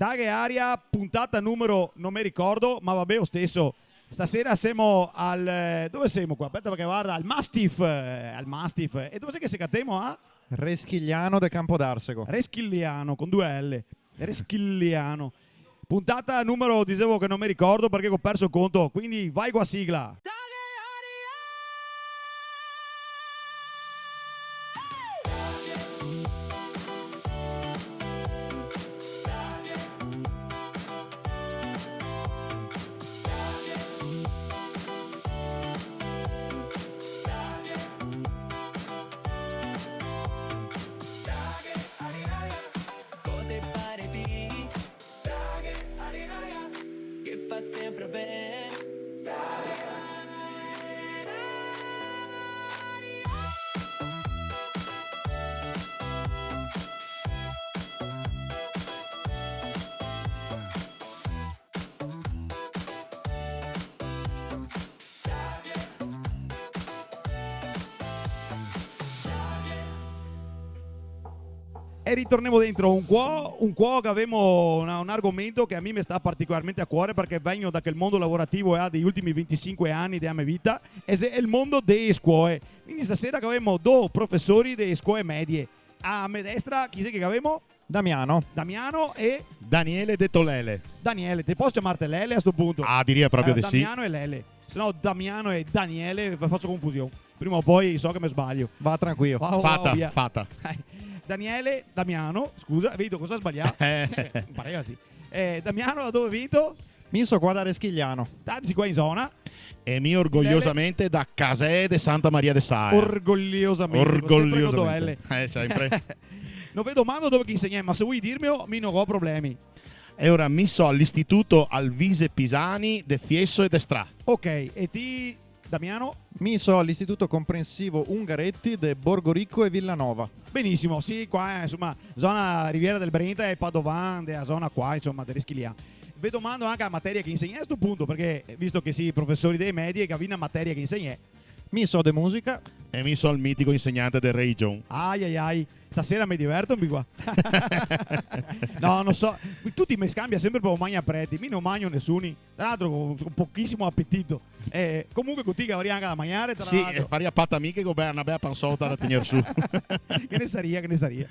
Daghe Aria, puntata numero, non mi ricordo, ma vabbè lo stesso. Stasera siamo al... dove siamo qua? Aspetta perché guarda, al Mastiff. E dove sei che si catemo a? Reschigliano de Campodarsego. Reschigliano, con 2 L. Reschigliano. Puntata numero, dicevo che non mi ricordo perché ho perso il conto, quindi vai qua sigla. E ritorniamo dentro un po' che avevamo un argomento che a me mi sta particolarmente a cuore perché vengo da quel mondo lavorativo degli ultimi 25 anni della mia vita e è il mondo delle scuole. Quindi stasera che avevamo 2 professori delle scuole medie. A me destra chi sei che avevamo? Damiano e Daniele De Tolele. Daniele, ti posso chiamarti Lele a sto punto? Ah, direi proprio di sì. Damiano e Lele. Se no Damiano e Daniele faccio confusione. Prima o poi so che mi sbaglio. Va tranquillo. Fatta. Daniele, Damiano, scusa, vedo cosa ha sbagliato. Imparati. Damiano, da dove hai vinto? Mi so qua da Reschigliano. Tanti qua in zona. E mi orgogliosamente da Casè de Santa Maria de Saia. Orgogliosamente. Sempre. Non vedo mano dove che insegnai, ma se vuoi dirmelo, mi non ho problemi. E ora mi so all'istituto Alvise Pisani de Fiesso e de Stra. Ok, e ti, Damiano? Mi so all'istituto comprensivo Ungaretti de Borgoricco e Villanova. Benissimo, sì, qua insomma, zona Riviera del Brenta e Padovan, della zona qua, insomma, di Reschilia. Vedo mando anche la materia che insegni a questo punto, perché visto che sì, professori dei medie, che avvina materia che insegni. Mi so de musica. E mi so il mitico insegnante del Ray John. Ai, stasera mi diverto qua. No, non so, tutti mi scambia sempre per magna preti, mi non mangio nessuno, tra l'altro con pochissimo appetito. Comunque con te che avrei anche da mangiare, tra sì, l'altro. e fare a patta mica con una bella panzotta da tenere su. Che ne saria.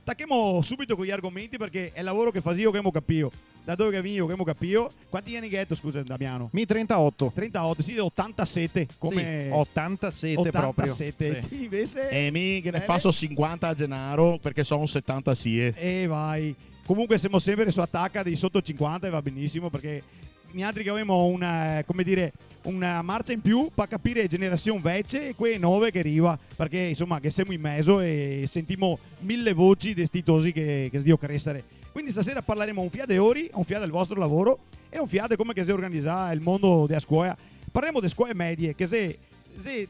Tacchiamo subito con gli argomenti perché è il lavoro che faccio che abbiamo capito. Da dove che vengo che abbiamo capito. Quanti anni che hai, scusa Damiano? Mi 38. 38, sì, 87. Come... Sì, 87 proprio. 87. Sì. Invece... E mi che ne faccio 50 a Gennaro perché sono 70 sì. E vai. Comunque siamo sempre su attacca dei sotto 50 e va benissimo perché gli altri che avevamo una, come dire, una marcia in più per capire generazione vecchie e quei 9 che arriva perché insomma che siamo in mezzo e sentiamo 1000 voci destitosi che Dio crescere. Quindi stasera parleremo un fiade ori, un fiade del vostro lavoro e un fiade come che si organizza il mondo della scuola. Parleremo delle scuole medie che si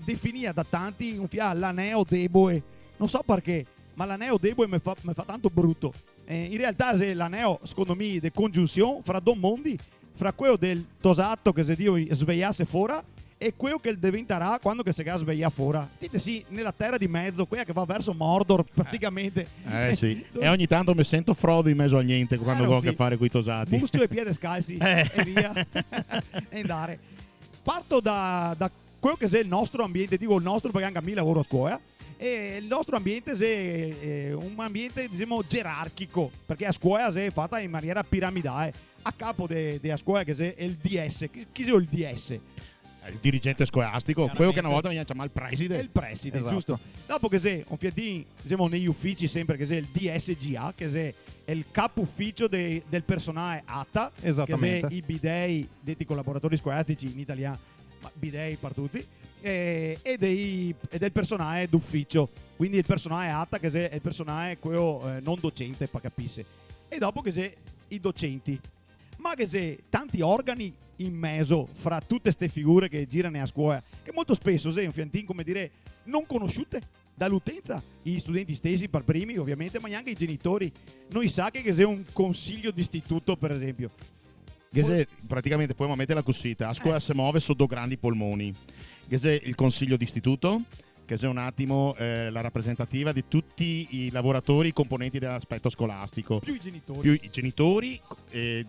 definia da tanti un fiade la neo deboe. Non so perché, ma la neo deboe mi fa tanto brutto. In realtà è la neo, secondo me, di congiunzione fra 2 mondi, fra quello del tosato che se Dio svegliasse fuori e quello che diventerà quando che si sveglia fuori. Dite sì, nella terra di mezzo, quella che va verso Mordor praticamente. Sì. E ogni tanto mi sento Frodo in mezzo a niente quando ho a che fare con i tosati. Mustio e piedi scalzi e via. E andare. Parto da quello che è il nostro ambiente, dico il nostro perché anche a me lavoro a scuola. E il nostro ambiente è un ambiente diciamo gerarchico perché a scuola è fatta in maniera piramidale a capo della scuola che è il DS. Chi è il DS? Il dirigente scolastico, quello che una volta mi chiama il preside. Il preside, esatto. Giusto. Dopo che sei un fiatino, diciamo negli uffici sempre che sei il DSGA, che è il capo ufficio del personale ATA, Esattamente. che è i bidei, detti collaboratori scolastici in italiano, ma bidei per tutti, e del personale d'ufficio. Quindi il personale ATA, che è il personale quello non docente, per capirsi. E dopo che sei i docenti. Ma che se tanti organi in mezzo fra tutte queste figure che girano a scuola, che molto spesso sei un fiantin, come dire, non conosciute dall'utenza, gli studenti stessi per primi ovviamente, ma neanche i genitori. Noi sa che sei un consiglio d'istituto, per esempio. Che se praticamente poi mettere la cussita, a scuola si muove su 2 grandi polmoni. Che se il consiglio d'istituto, che è un attimo la rappresentativa di tutti i lavoratori, i componenti dell'aspetto scolastico. Più i genitori. Più i genitori,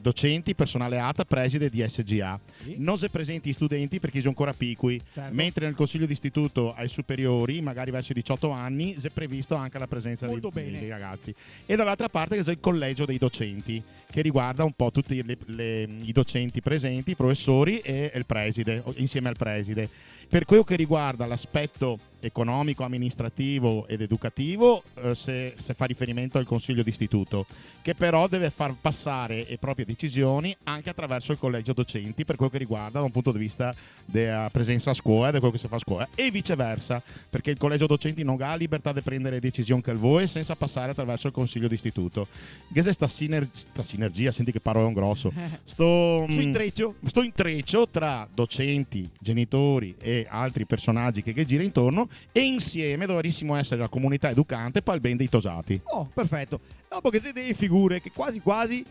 docenti, personale ATA, preside di SGA. Sì. Non si presenti studenti perché sono ancora piccoli, Certo. mentre nel consiglio d'istituto ai superiori, magari verso i 18 anni, si è previsto anche la presenza Molto dei bene. ragazzi. E dall'altra parte che c'è il collegio dei docenti, che riguarda un po' tutti i docenti presenti, i professori e il preside, insieme al preside. Per quello che riguarda l'aspetto economico, amministrativo ed educativo, se fa riferimento al consiglio d'istituto, che però deve far passare le proprie decisioni anche attraverso il collegio docenti per quello che riguarda da un punto di vista della presenza a scuola e di quello che si fa a scuola, e viceversa, perché il collegio docenti non ha libertà di prendere decisioni che vuole senza passare attraverso il consiglio d'istituto. Che è sta sinergia, senti che parole grosso, sto intreccio tra docenti, genitori e altri personaggi che gira intorno, e insieme dovrissimo essere la comunità educante per il bene dei tosati. Oh, perfetto. Dopo che siete delle figure che quasi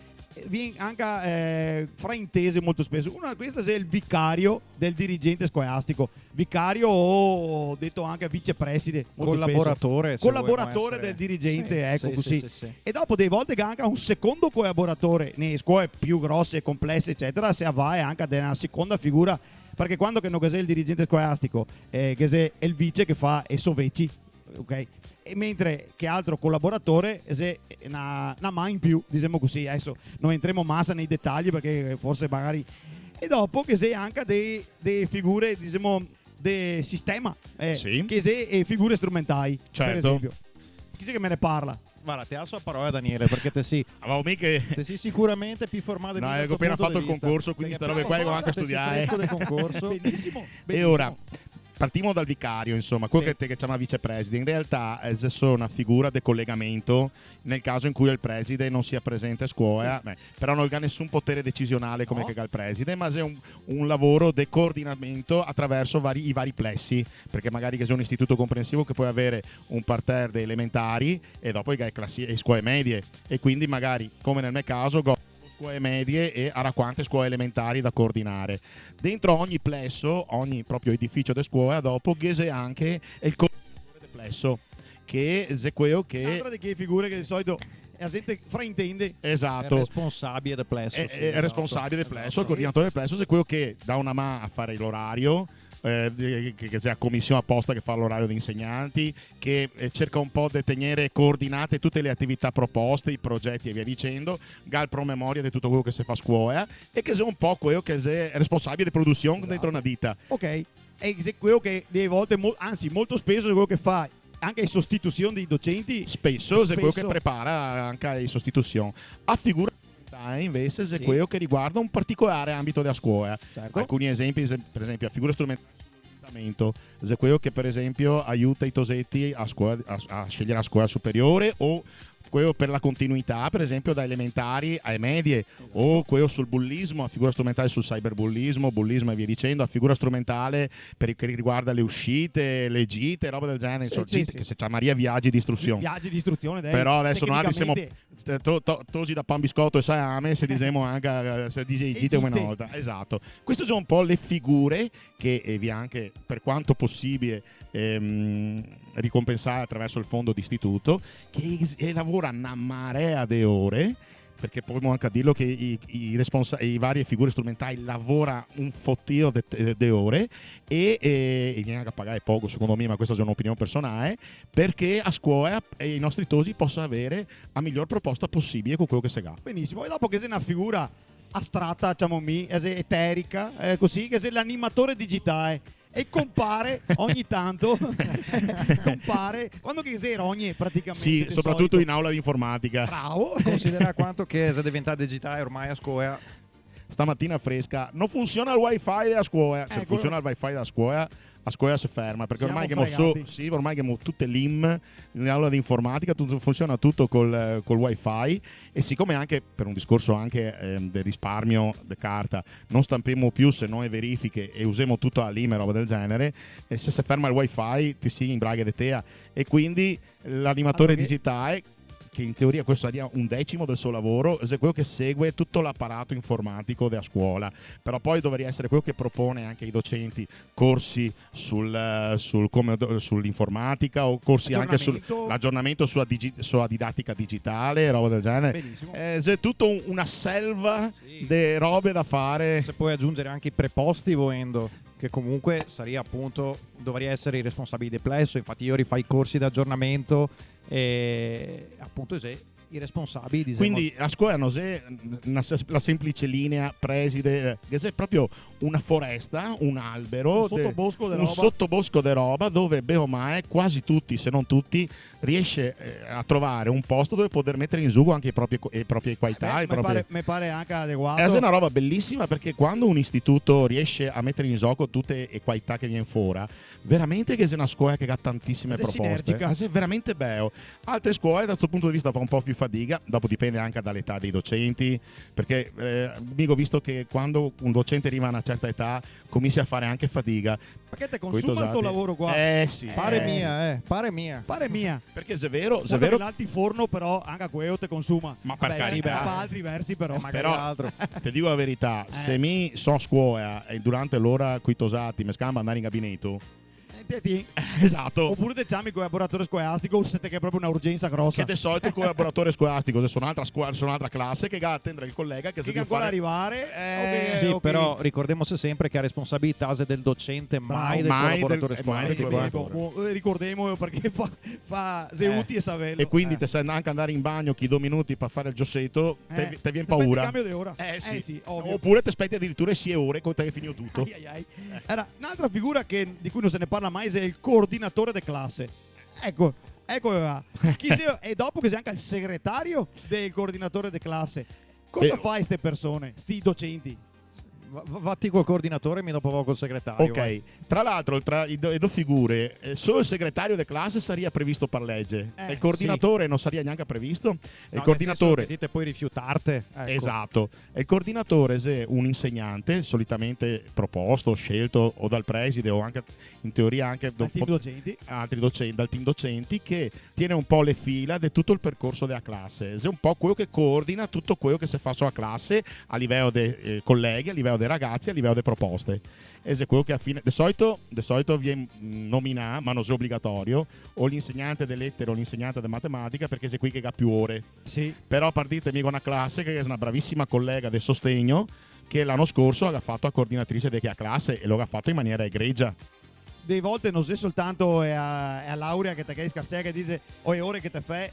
viene anche fraintese molto spesso. Una di queste è il vicario del dirigente scolastico. Vicario o detto anche vicepreside. Collaboratore. Collaboratore del dirigente, Sì, ecco sì, così. sì. E dopo delle volte che anche un secondo collaboratore nelle scuole più grosse, complesse, eccetera, si avvale anche della seconda figura. Perché quando che non è il dirigente scolastico, che è il vice che fa e soveci, ok? E mentre che altro collaboratore è una mano in più, diciamo così. Adesso non entriamo massa nei dettagli perché forse magari. E dopo che sei anche delle figure, diciamo, del sistema, Sì. che sei figure strumentali, per Certo. esempio. Chi è che me ne parla? Guarda, ti alzo la parola, Daniele, perché te sì sicuramente più formato. No, avevo appena fatto il concorso, quindi sta roba qua devo anche studiare. Del concorso. Benissimo. E ora partiamo dal vicario, insomma, quello Sì. che chiama vicepresidente. In realtà è solo una figura di collegamento nel caso in cui il preside non sia presente a scuola, però non ha nessun potere decisionale come No. che ha il preside, ma è un lavoro di coordinamento attraverso i vari plessi, perché magari che c'è un istituto comprensivo che può avere un parterre dei elementari e dopo le scuole medie, e quindi magari, come nel mio caso, scuole medie e a quante scuole elementari da coordinare. Dentro ogni plesso, ogni proprio edificio di scuola, dopo c'è anche il coordinatore del plesso, che è quello che Un'altra di che figure che di solito la gente fraintende. esatto È responsabile del plesso. è responsabile del plesso, il coordinatore del plesso è quello che dà una mano a fare l'orario, che sia commissione apposta che fa l'orario di insegnanti, che cerca un po' di tenere coordinate tutte le attività proposte, i progetti e via dicendo, ha il promemoria di tutto quello che si fa a scuola, e che è un po' quello che è responsabile di produzione dentro una ditta. Ok. E è quello che delle volte, anzi molto spesso è quello che fa anche in sostituzione dei docenti. Spesso è quello che prepara anche le sostituzioni. A figura invece è quello che riguarda un particolare ambito della scuola. Certo. Alcuni esempi, per esempio, a figura strumentale è quello che per esempio aiuta i tosetti a scegliere la scuola superiore, o quello per la continuità, per esempio da elementari alle medie, o quello sul bullismo, a figura strumentale sul cyberbullismo, bullismo e via dicendo, a figura strumentale per che riguarda le uscite, le gite, roba del genere, Sì. che si chiama viaggi di istruzione. Viaggi di istruzione, dai. Però adesso noi siamo Tecnicamente- tosi da pan biscotto e salame, se diciamo anche se dice gite una volta. Esatto. Queste sono un po' le figure che vi anche, per quanto possibile, ricompensare attraverso il fondo d'istituto, che lavora una marea di ore, perché possiamo anche dirlo che i varie figure strumentali lavora un fottio di ore, e viene anche a pagare poco secondo me, ma questa è un'opinione personale, perché a scuola i nostri tosi possono avere la miglior proposta possibile con quello che si ha. Benissimo. E dopo che sei una figura astratta, diciamo eterica, così, che sei l'animatore digitale. E compare ogni tanto, compare quando che sei rogne praticamente. Sì, di soprattutto solito. in aula di informatica. Bravo. Considera quanto che è diventata digitale ormai a scuola. Stamattina fresca, non funziona il wifi della scuola. Se Ecco. funziona il wifi della scuola, a scuola si ferma, perché Siamo ormai fregati. ormai abbiamo tutte l'IM nell'aula di informatica, funziona tutto col wifi, e siccome anche per un discorso anche del risparmio di carta non stampiamo più se non è verifiche e usiamo tutto a l'IM e roba del genere, e se si ferma il wifi ti si imbraghe di te, e quindi l'animatore Allora che- digitale che in teoria questo sarebbe un decimo del suo lavoro, è quello che segue tutto l'apparato informatico della scuola, però poi dovrebbe essere quello che propone anche ai docenti corsi sull'informatica o corsi anche sull'aggiornamento sulla didattica digitale, roba del genere. È tutto una selva di robe da fare. Se puoi aggiungere anche i preposti volendo, che comunque sarebbe appunto, dovrei essere i responsabili del plesso, infatti io rifai i corsi di aggiornamento e appunto i responsabili. Quindi a scuola non è la semplice linea preside, che è proprio una foresta, un albero, un sottobosco di roba dove Beomai quasi tutti, se non tutti, riesce a trovare un posto dove poter mettere in gioco anche le proprie qualità. Mi pare anche adeguato. È una roba bellissima, perché quando un istituto riesce a mettere in gioco tutte le qualità che viene fuori, veramente che è una scuola che ha tantissime proposte. È veramente bello. Altre scuole da questo punto di vista fa un po' più fatica, dopo dipende anche dall'età dei docenti, perché ho visto che quando un docente arriva a una certa età comincia a fare anche fatica. Perché te consuma il tuo lavoro qua? Sì. Pare mia. Perché è vero. L'altiforno però anche quello te consuma. Ma per carità. Per altri versi però. Altro. Ti dico la verità, se mi sono a scuola e durante l'ora qui tosati mi scambia andare in gabinetto, esatto. Oppure diciamo il collaboratore scolastico, siete che è proprio un'urgenza grossa. Che di solito il collaboratore scolastico, se sono un'altra classe, che va a attendere il collega che si deve ancora arrivare. Okay. Però ricordiamoci sempre che la responsabilità è del docente, mai del collaboratore scolastico. Ricordiamo perché fa Zeuti e Savello. E quindi te sai anche andare in bagno chi 2 minuti per fare il giossetto, te viene paura. Cambio di ora. Sì, oppure ti aspetti addirittura 6 ore con te che finito tutto. Era un'altra figura di cui non se ne parla mai, è il coordinatore di classe. Ecco va. E dopo che sei anche il segretario del coordinatore di classe, cosa fai queste persone, sti docenti? Vatti col coordinatore e mi dopo col segretario. Ok, vai. Tra l'altro, tra le due figure, solo il segretario di classe sarebbe previsto per legge. Il coordinatore non sarebbe neanche previsto. Il coordinatore. Dite poi rifiutarti. Ecco. Esatto. Il coordinatore è un insegnante, solitamente proposto, scelto o dal preside o anche in teoria anche dal team docenti, che tiene un po' le fila di tutto il percorso della classe. È un po' quello che coordina tutto quello che si fa sulla classe a livello dei colleghi, a livello dei ragazzi, a livello delle proposte. È quello che a fine di solito viene nominato, ma non è obbligatorio, o l'insegnante delle lettere o l'insegnante di matematica, perché è qui che ha più ore. Sì. Però partite mica una classe che è una bravissima collega del sostegno che l'anno scorso ha fatto a coordinatrice di classe e lo ha fatto in maniera egregia. Delle volte non è soltanto a Laurea che ti scarsea che dice o è ore che te fai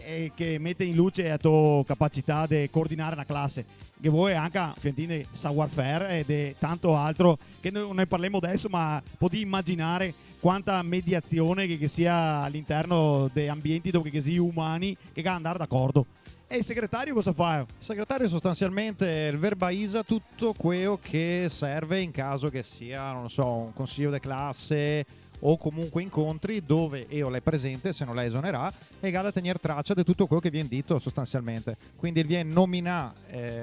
e che mette in luce la tua capacità di coordinare una classe, che voi anche fientine savoir-faire e tanto altro che noi ne parliamo adesso, ma potete immaginare quanta mediazione che sia all'interno degli ambienti dove che sia umani che ga andare d'accordo. E il segretario cosa fa? Il segretario sostanzialmente verbaisa tutto quello che serve in caso che sia, non so, un consiglio di classe o comunque incontri dove io lei presente, se non lei esonerà, e gada a tenere traccia di tutto quello che viene detto sostanzialmente. Quindi viene nominato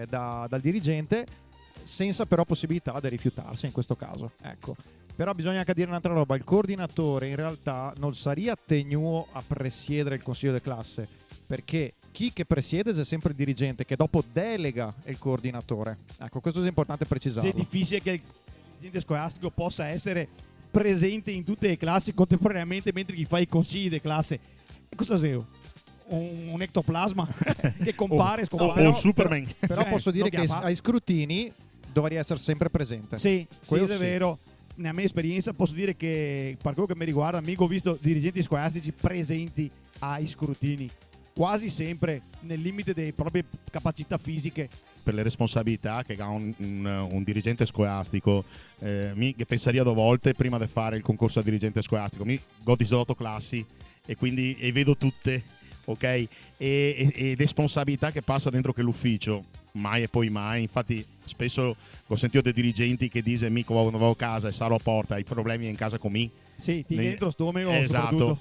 dal dirigente senza però possibilità di rifiutarsi in questo caso. Ecco. Però bisogna anche dire un'altra roba, il coordinatore in realtà non sarebbe tenuto a presiedere il consiglio di classe, perché chi che presiede è sempre il dirigente che dopo delega il coordinatore. Ecco, questo è importante precisarlo. Sì, è difficile che il dirigente scolastico possa essere presente in tutte le classi contemporaneamente mentre chi fa i consigli di classe. E cosa sei? Un ectoplasma che compare, scompare. O un Superman. Però posso dire che ai scrutini dovrebbe essere sempre presente. Sì, è vero. Nella mia esperienza posso dire che per quello che mi riguarda, amico, ho visto dirigenti scolastici presenti ai scrutini, quasi sempre nel limite delle proprie capacità fisiche. Per le responsabilità che ha un dirigente scolastico, mi pensaria 2 volte prima di fare il concorso a dirigente scolastico. Mi godi 8 classi e quindi vedo tutte, ok? E responsabilità che passa dentro che l'ufficio, mai e poi mai. Infatti spesso ho sentito dei dirigenti che dicono mica quando vado a casa e sarò a porta, i problemi in casa con me. Sì, ti dentro stomaco.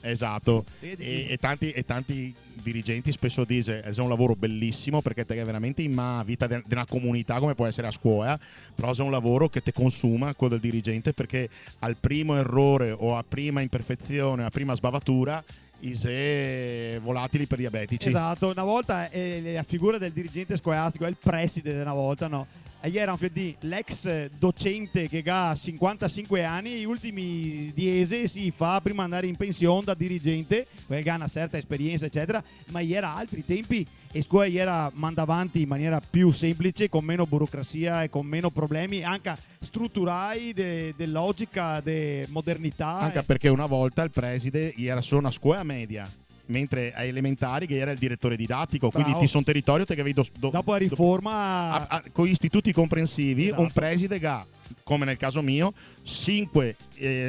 Esatto. E tanti dirigenti spesso dicono è un lavoro bellissimo perché te è veramente in mano vita di una comunità come può essere a scuola, però è un lavoro che ti consuma quello del dirigente, perché al primo errore o a prima imperfezione, a prima sbavatura i volatili per diabetici. Esatto, una volta la figura del dirigente scolastico è il preside una volta, no? E ieri era l'ex docente che ha 55 anni, gli ultimi 10 si fa prima andare in pensione da dirigente, perché ha una certa esperienza eccetera, ma ieri era altri tempi e scuola ieri manda avanti in maniera più semplice, con meno burocrazia e con meno problemi, anche strutturali, de logica, de modernità. Anche perché una volta il preside era solo una scuola media, mentre ai elementari che era il direttore didattico. Bravo. Quindi ti sono territorio te che avevi dopo la riforma con gli istituti comprensivi, esatto, un preside che ha, come nel caso mio, 5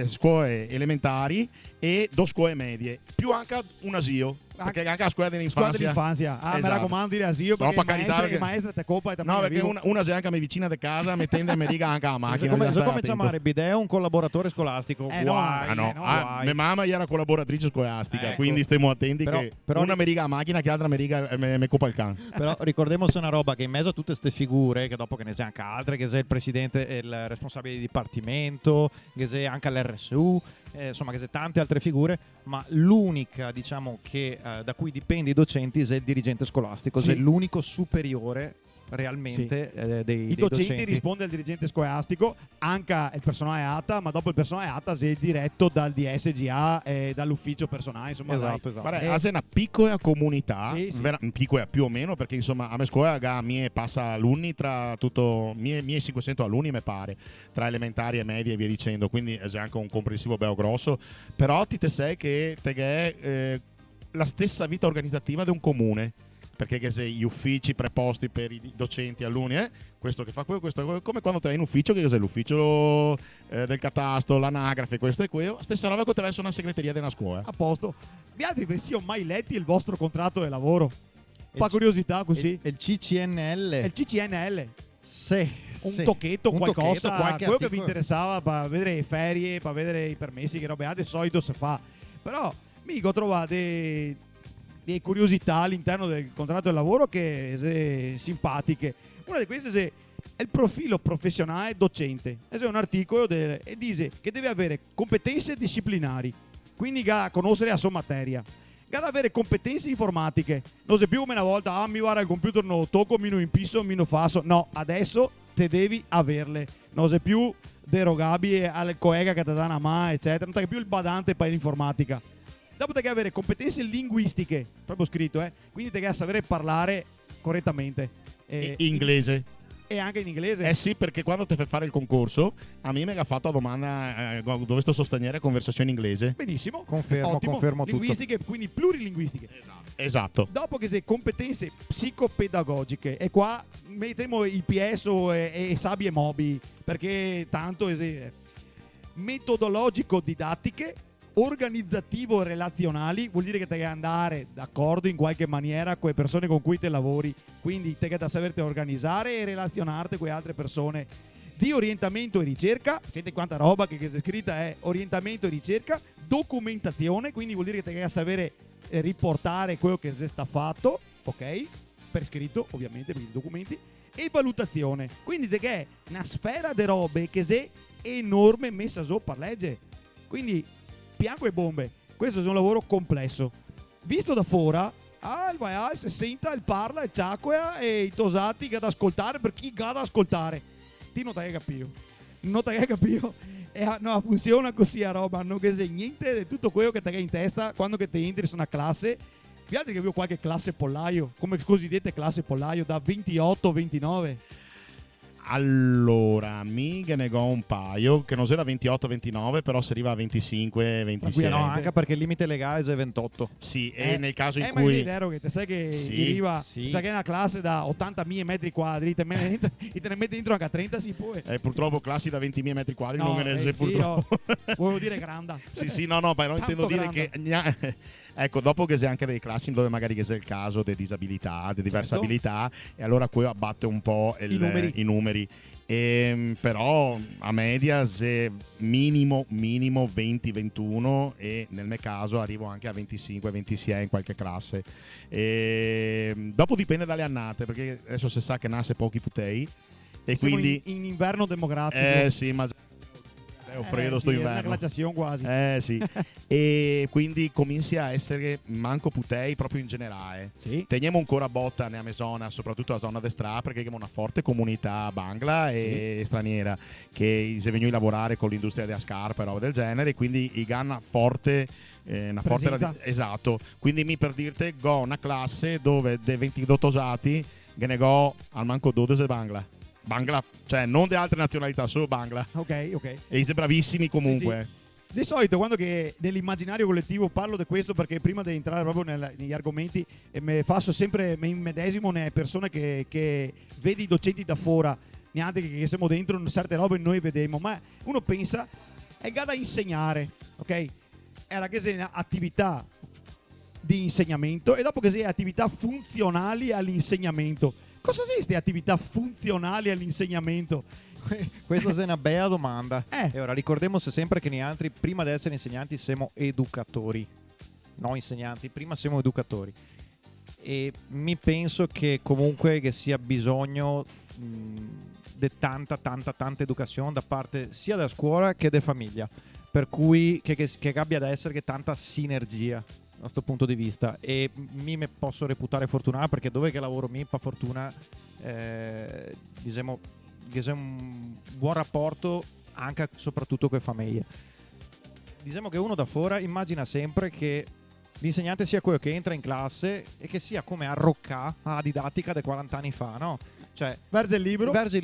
scuole elementari e 2 scuole medie, più anche un asilo, perché anche la scuola dell'infanzia. Ah, mi esatto, raccomando dire asilo, no, perché perché maestra te copa e no, perché una si è anche a me vicina di casa, mettendo e mi riga anche la macchina. Se come chiamare Bideo un collaboratore scolastico? Mia mamma era collaboratrice scolastica, ecco, quindi stiamo attenti però una mi riga la macchina, che l'altra mi riga me copa il can. Però ricordiamoci una roba, che in mezzo a tutte queste figure, che dopo che ne sia anche altre, che sia il presidente e il responsabile di dipartimento, che sia anche l'RSU, insomma che sia tante altre figure, ma l'unica, diciamo, che da cui dipende i docenti è il dirigente scolastico, sì, è l'unico superiore realmente, sì, dei docenti risponde al dirigente scolastico, anche il personale ATA, ma dopo il personale ATA è diretto dal DSGA e dall'ufficio personale, insomma. Esatto. Guarda, è una piccola comunità, sì, sì, piccola più o meno, perché insomma a me scuola passa alunni tra tutto mie 500 alunni mi pare, tra elementari e medie e via dicendo, quindi è anche un comprensivo bello grosso, però ti te sai che è la stessa vita organizzativa di un comune, perché che se gli uffici preposti per i docenti alunni, questo che fa questo, come quando te vai in ufficio, che cos'è l'ufficio del catasto, l'anagrafe, questo e quello, stessa roba che te vai su una segreteria della scuola. A posto. Vi altri vi siano mai letti il vostro contratto di lavoro? Un po' curiosità così. Il CCNL. È il CCNL. Sì. Un tocchetto, qualcosa, qualche quello articolo che vi interessava per vedere le ferie, per vedere i permessi, che robe di solito si fa. Però mi trovate di curiosità all'interno del contratto di lavoro che sono simpatiche. Una di queste è il profilo professionale docente. È un articolo e dice che deve avere competenze disciplinari, quindi da conoscere la sua materia, da avere competenze informatiche. Non sei più come una volta, mi guarda il computer, non lo tocco, mi non impisso, mi non faso. No, adesso te devi averle. Non sei più derogabile al collega che ti dà una mano, eccetera. Non sei più il badante per l'informatica. Dopo devi avere competenze linguistiche, proprio scritto, quindi devi sapere parlare correttamente. Inglese. E anche in inglese. Sì, perché quando ti fai fare il concorso, a me mi ha fatto la domanda dove sto sostenere conversazione inglese. Benissimo. Confermo linguistiche, tutto. quindi plurilinguistiche. Esatto. Dopo che sei competenze psicopedagogiche, e qua mettiamo il PS e sabbie mobi, perché tanto metodologico didattiche, organizzativo relazionali, vuol dire che te devi andare d'accordo in qualche maniera con le persone con cui te lavori, quindi te devi saperti organizzare e relazionarti con le altre persone. Di orientamento e ricerca, senti quanta roba che è scritta, è orientamento e ricerca, documentazione, quindi vuol dire che te devi sapere riportare quello che si sta fatto, ok? Per scritto ovviamente, per i documenti, e valutazione, quindi te che è una sfera di robe che è enorme messa su per legge, quindi piango e bombe. Questo è un lavoro complesso. Visto da fuori, il 60, il parla, il ciacquea e i tosati che ad ascoltare per chi ga ad ascoltare. Ti non t'hai capito. Non t'hai capito. No, funziona così a roba. Non che se niente di tutto quello che ti hai in testa quando che ti entri su una classe. Vi altri che avevo qualche classe pollaio, come cosiddette classe pollaio, da 28-29. Allora, mi negò un paio, che non sei da 28-29, però si arriva a 25-26. No, anche perché il limite legale è 28. Sì, e nel caso in ma cui... Ma è che sai che sì, arriva, sì, sta che è una classe da 80.000 metri quadri, te ne metti dentro anche a 30 si può. Purtroppo classi da 20.000 metri quadri no, non me ne sei purtroppo. Volevo dire granda. Sì, no, però intendo dire che... Ecco, dopo che c'è anche dei classi dove magari che c'è il caso di disabilità, di diverse abilità, e allora quello abbatte un po' i numeri. Però a media se minimo 20-21 e nel mio caso arrivo anche a 25-26 in qualche classe. Dopo dipende dalle annate, perché adesso si sa che nasce pochi putei e siamo quindi in inverno demografico. sì, ma È freddo sto sì, è una inverno. glaciazione quasi. Sì. E quindi cominci a essere manco putei proprio in generale. Sì. Teniamo ancora botta nella zona, soprattutto la zona destra, perché abbiamo una forte comunità bangla e straniera che si è venuti a lavorare con l'industria della scarpa e roba del genere, quindi i ganna forte una forte esatto. Quindi mi per dirte go una classe dove dei 22 tosati che ne go al manco 12 Bangla, cioè non di altre nazionalità, solo Bangla. Ok. E siete bravissimi comunque. Sì. Di solito quando che nell'immaginario collettivo parlo di questo, perché prima di entrare proprio negli argomenti mi faccio sempre, mi immedesimo nelle persone che vedi i docenti da fuori, neanche che siamo dentro certe robe noi vediamo, ma uno pensa è da insegnare, ok? Era che sia attività di insegnamento e dopo che sia attività funzionali all'insegnamento. Cosa sono queste attività funzionali all'insegnamento? Questa è una bella domanda. Eh. E ora ricordiamoci sempre che noi altri, prima di essere insegnanti, siamo educatori. No insegnanti, prima siamo educatori. E mi penso che comunque che sia bisogno di tanta educazione da parte sia della scuola che della famiglia. Per cui che abbia da essere che tanta sinergia da questo punto di vista, e mi posso reputare fortunato perché dove che lavoro mi fa fortuna diciamo che c'è un buon rapporto anche soprattutto con le famiglie. Diciamo che uno da fuori immagina sempre che l'insegnante sia quello che entra in classe e che sia come arroccà alla didattica di 40 anni fa, no? Cioè Verge il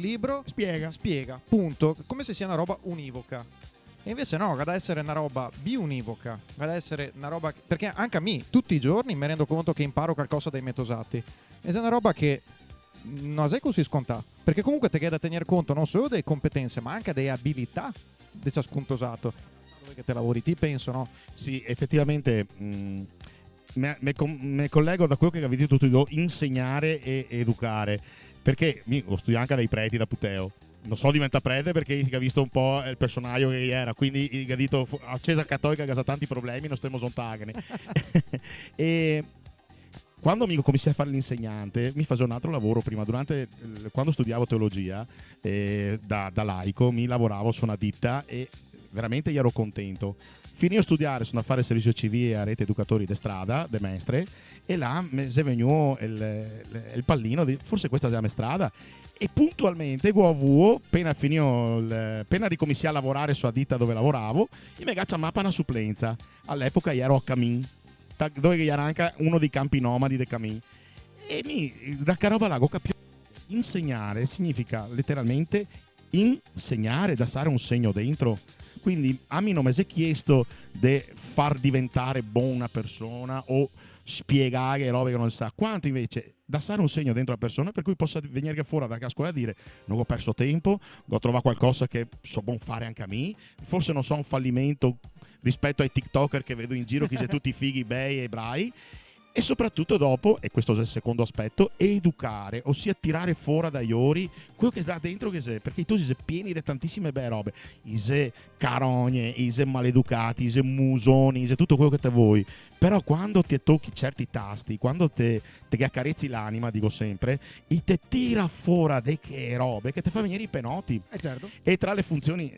libro, spiega, punto, come se sia una roba univoca. E invece no, deve essere una roba biunivoca, deve essere una roba perché anche a me tutti i giorni mi rendo conto che imparo qualcosa dai metosati. E è una roba che non è così scontata, perché comunque ti da tenere conto non solo delle competenze ma anche delle abilità di ciascun tosato. Dove che te lavori, ti penso, no? Sì, effettivamente mi collego da quello che avete detto tutti, insegnare e educare, perché ho studiato anche dai preti da Puteo. Non so diventa prete perché ha visto un po' il personaggio che era, quindi ha detto a Chiesa Cattolica che ha tanti problemi, non stiamo sontagene. E quando mi cominciai a fare l'insegnante mi facevo un altro lavoro prima, quando studiavo teologia da laico mi lavoravo su una ditta e veramente io ero contento. Finì a studiare, sono a fare il servizio civile a rete educatori de strada, de mestre, e là mi è venuto il pallino di forse questa è la mia strada. E puntualmente appena ricominciai a lavorare sulla ditta dove lavoravo, io mi gaccia mappa una supplenza. All'epoca io ero a Camin, dove era anche uno dei campi nomadi di Camin. E da che roba là ho capito, insegnare significa letteralmente insegnare, da stare un segno dentro. Quindi a me non mi si è chiesto di far diventare buona una persona o spiegare robe che non sa, quanto invece da stare un segno dentro la persona per cui possa venire fuori dalla scuola e dire non ho perso tempo, ho trovato qualcosa che so buon fare anche a me, forse non so un fallimento rispetto ai TikToker che vedo in giro che sono tutti fighi, bei e brai. E soprattutto dopo, e questo è il secondo aspetto, educare, ossia tirare fuori dagli ori quello che sta dentro che sei, perché tu sei pieni di tantissime belle robe, sei carogne, sei maleducati, sei musoni, sei tutto quello che te vuoi, però quando ti tocchi certi tasti, quando ti accarezzi l'anima, dico sempre, e te tira fuori delle che robe che ti fa venire i penoti. Certo. E tra le funzioni,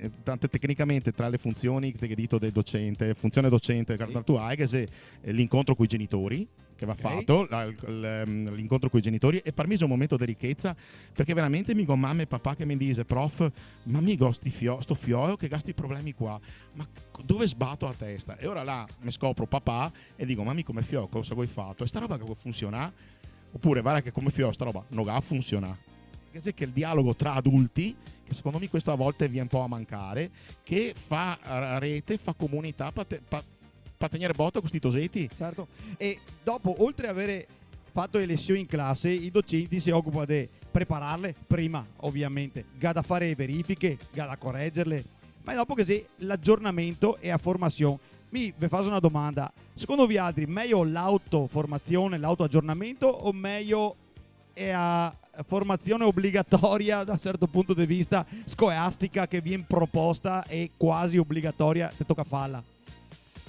tecnicamente tra le funzioni che ti dito del docente, funzione docente, sì, tu hai che se l'incontro con i genitori che va fatto, l'incontro con i genitori, e per me è un momento di ricchezza perché veramente mi dico mamma e papà che mi dice prof, ma mi go sto figlio che gasti problemi qua, ma dove sbatto la testa? E ora là mi scopro papà e dico mamma come figlio cosa vuoi fatto? E sta roba che può funzionare? Oppure guarda che come figlio sta roba non va a funzionare. Che il dialogo tra adulti, che secondo me questo a volte viene un po' a mancare, che fa rete, fa comunità per tenere botta questi tosetti. Certo. E dopo, oltre ad avere fatto le lezioni in classe, i docenti si occupano di prepararle prima, ovviamente, da fare verifiche, da correggerle, ma dopo che se l'aggiornamento e la formazione. Vi faccio una domanda: secondo voi altri meglio l'autoformazione, l'autoaggiornamento o meglio è a formazione obbligatoria da un certo punto di vista scolastica che viene proposta e quasi obbligatoria, ti tocca farla?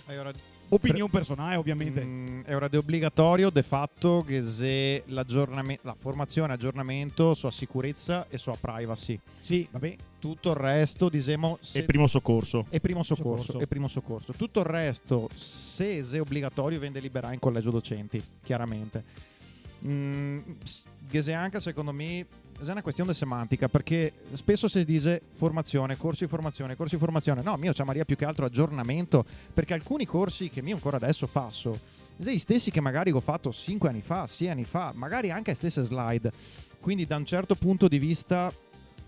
Allora, Opinione personale, ovviamente. È ora di obbligatorio de fatto che se l'aggiornamento, la formazione, aggiornamento sua sicurezza e sua privacy. Sì, vabbè. Tutto il resto, diciamo, E primo soccorso. e primo soccorso. Tutto il resto, se è obbligatorio, viene deliberato in collegio docenti, chiaramente. Che se anche secondo me è una questione di semantica, perché spesso si dice formazione, corsi di formazione. No, mio c'è Maria più che altro aggiornamento, perché alcuni corsi che io ancora adesso faccio, gli stessi che magari ho fatto 5 anni fa, 6 anni fa, magari anche le stesse slide. Quindi da un certo punto di vista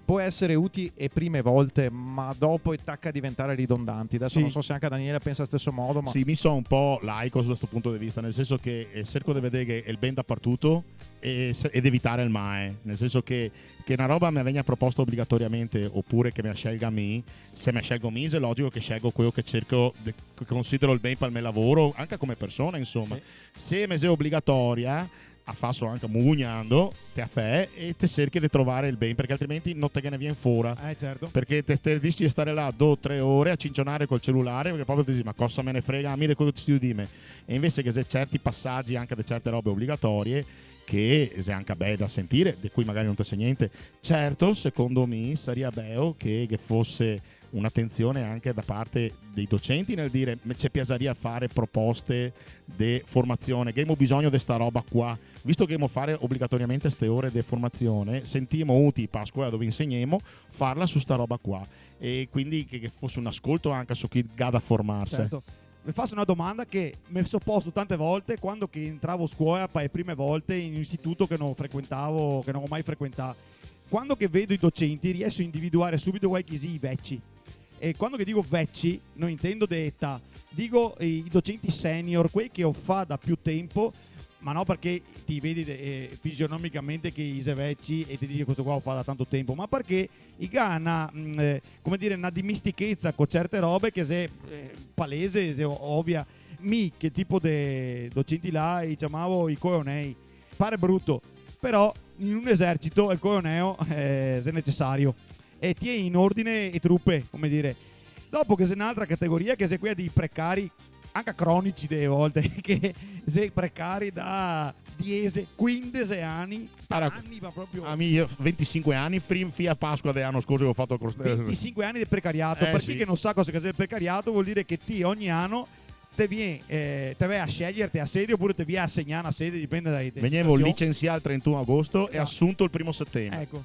può essere utile e prime volte, ma dopo attacca a diventare ridondanti. Adesso Sì. non so se anche Daniele pensa allo stesso modo, ma Sì, mi sono un po' laico su questo punto di vista, nel senso che cerco di vedere che il ben dappertutto ed evitare il mae, nel senso che una roba mi venga proposta obbligatoriamente oppure che mi scelga me, se mi scelgo me è logico che scelgo quello che cerco, che considero il ben per il mio lavoro, anche come persona, insomma. Sì. Se mi è obbligatoria, a fasso anche mugugnando, te a fe e te cerchi di trovare il ben, perché altrimenti non te ne viene fuori. Certo. Perché te rischi di stare là 2 o 3 ore a cincionare col cellulare, perché proprio ti dici ma cosa me ne frega a me di quello che ti di me. E invece che se certi passaggi anche di certe robe obbligatorie che è anche bello da sentire, di cui magari non ti sai niente, certo secondo me sarebbe bello che fosse un'attenzione anche da parte dei docenti nel dire c'è piaceria fare proposte di formazione, che abbiamo bisogno di sta roba qua, visto che dobbiamo fare obbligatoriamente queste ore di formazione, sentiamo utili a scuola dove insegniamo farla su sta roba qua, e quindi che fosse un ascolto anche su chi ha da formarsi. Certo. Mi faccio una domanda che mi sono posto tante volte quando che entravo a scuola per le prime volte in un istituto che non frequentavo, che non ho mai frequentato. Quando che vedo i docenti riesco a individuare subito qualche i vecchi. E quando che dico vecchi non intendo di età, dico i docenti senior, quelli che ho fatto da più tempo, ma no perché ti vedi fisionomicamente che i vecchi e ti dici questo qua ho fatto da tanto tempo, ma perché i ha come dire, una dimistichezza con certe robe che se palese, se ovvia. Mi che tipo di docenti là i chiamavo i coionei, pare brutto, però in un esercito il coioneo se è necessario e tieni in ordine e truppe, come dire. Dopo che c'è un'altra categoria che c'è quella di precari, anche cronici delle volte, che sei precari da 10, 15 anni, anni ma proprio... A me 25 anni, prima a Pasqua dell'anno scorso che ho fatto 25 anni di precariato, per chi sì. che non sa cosa è il precariato vuol dire che ti ogni anno te vai a sceglierti a sede oppure te vai a assegnare una sede, dipende dai venivo licenziato il 31 agosto e Esatto. assunto il 1 settembre. Ecco,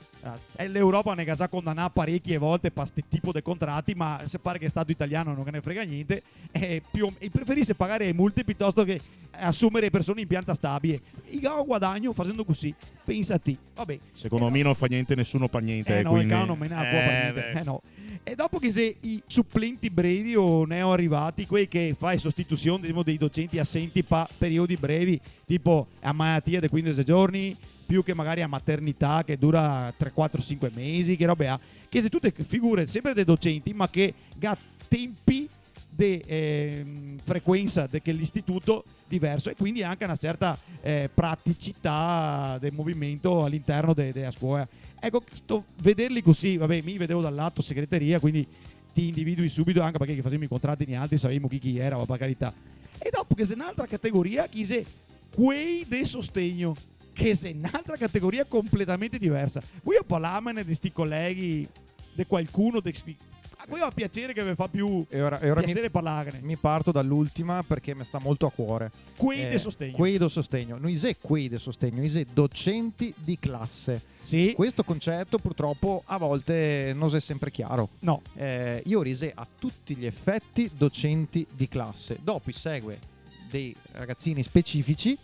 e l'Europa ne ha condannato parecchie volte per questo tipo di contratti, ma se pare che è stato italiano non ne frega niente e preferisce pagare multe piuttosto che assumere persone in pianta stabile. Io ho guadagno facendo così, pensati, vabbè. Secondo me non fa niente nessuno per niente. No, quindi... il cavolo non me ne ha per niente. No. E dopo che se i supplenti brevi o ne ho arrivati, quelli che fai sostituzione diciamo, dei docenti assenti per periodi brevi, tipo a malattia di 15 giorni, più che magari a maternità che dura 3, 4, 5 mesi, che robe ha, che se tutte figure sempre dei docenti, ma che ha tempi di frequenza che l'istituto diverso e quindi anche una certa praticità del movimento all'interno della scuola. Ecco, vederli così, vabbè, mi vedevo dal lato segreteria, quindi ti individui subito anche perché facevamo i contratti di altri, sapevamo chi era, per carità. E dopo che c'è un'altra categoria, chi c'è quei del sostegno, che c'è un'altra categoria completamente diversa. Voi parlavano di sti colleghi, di qualcuno, a cui va piacere che mi fa più piacere parlarne. mi parto dall'ultima perché mi sta molto a cuore. Quei del sostegno. Quei del sostegno. Non isè quei del sostegno, isè docenti di classe. Sì. Questo concetto purtroppo a volte non è sempre chiaro. No. Io risè a tutti gli effetti docenti di classe. Dopo segue dei ragazzini specifici,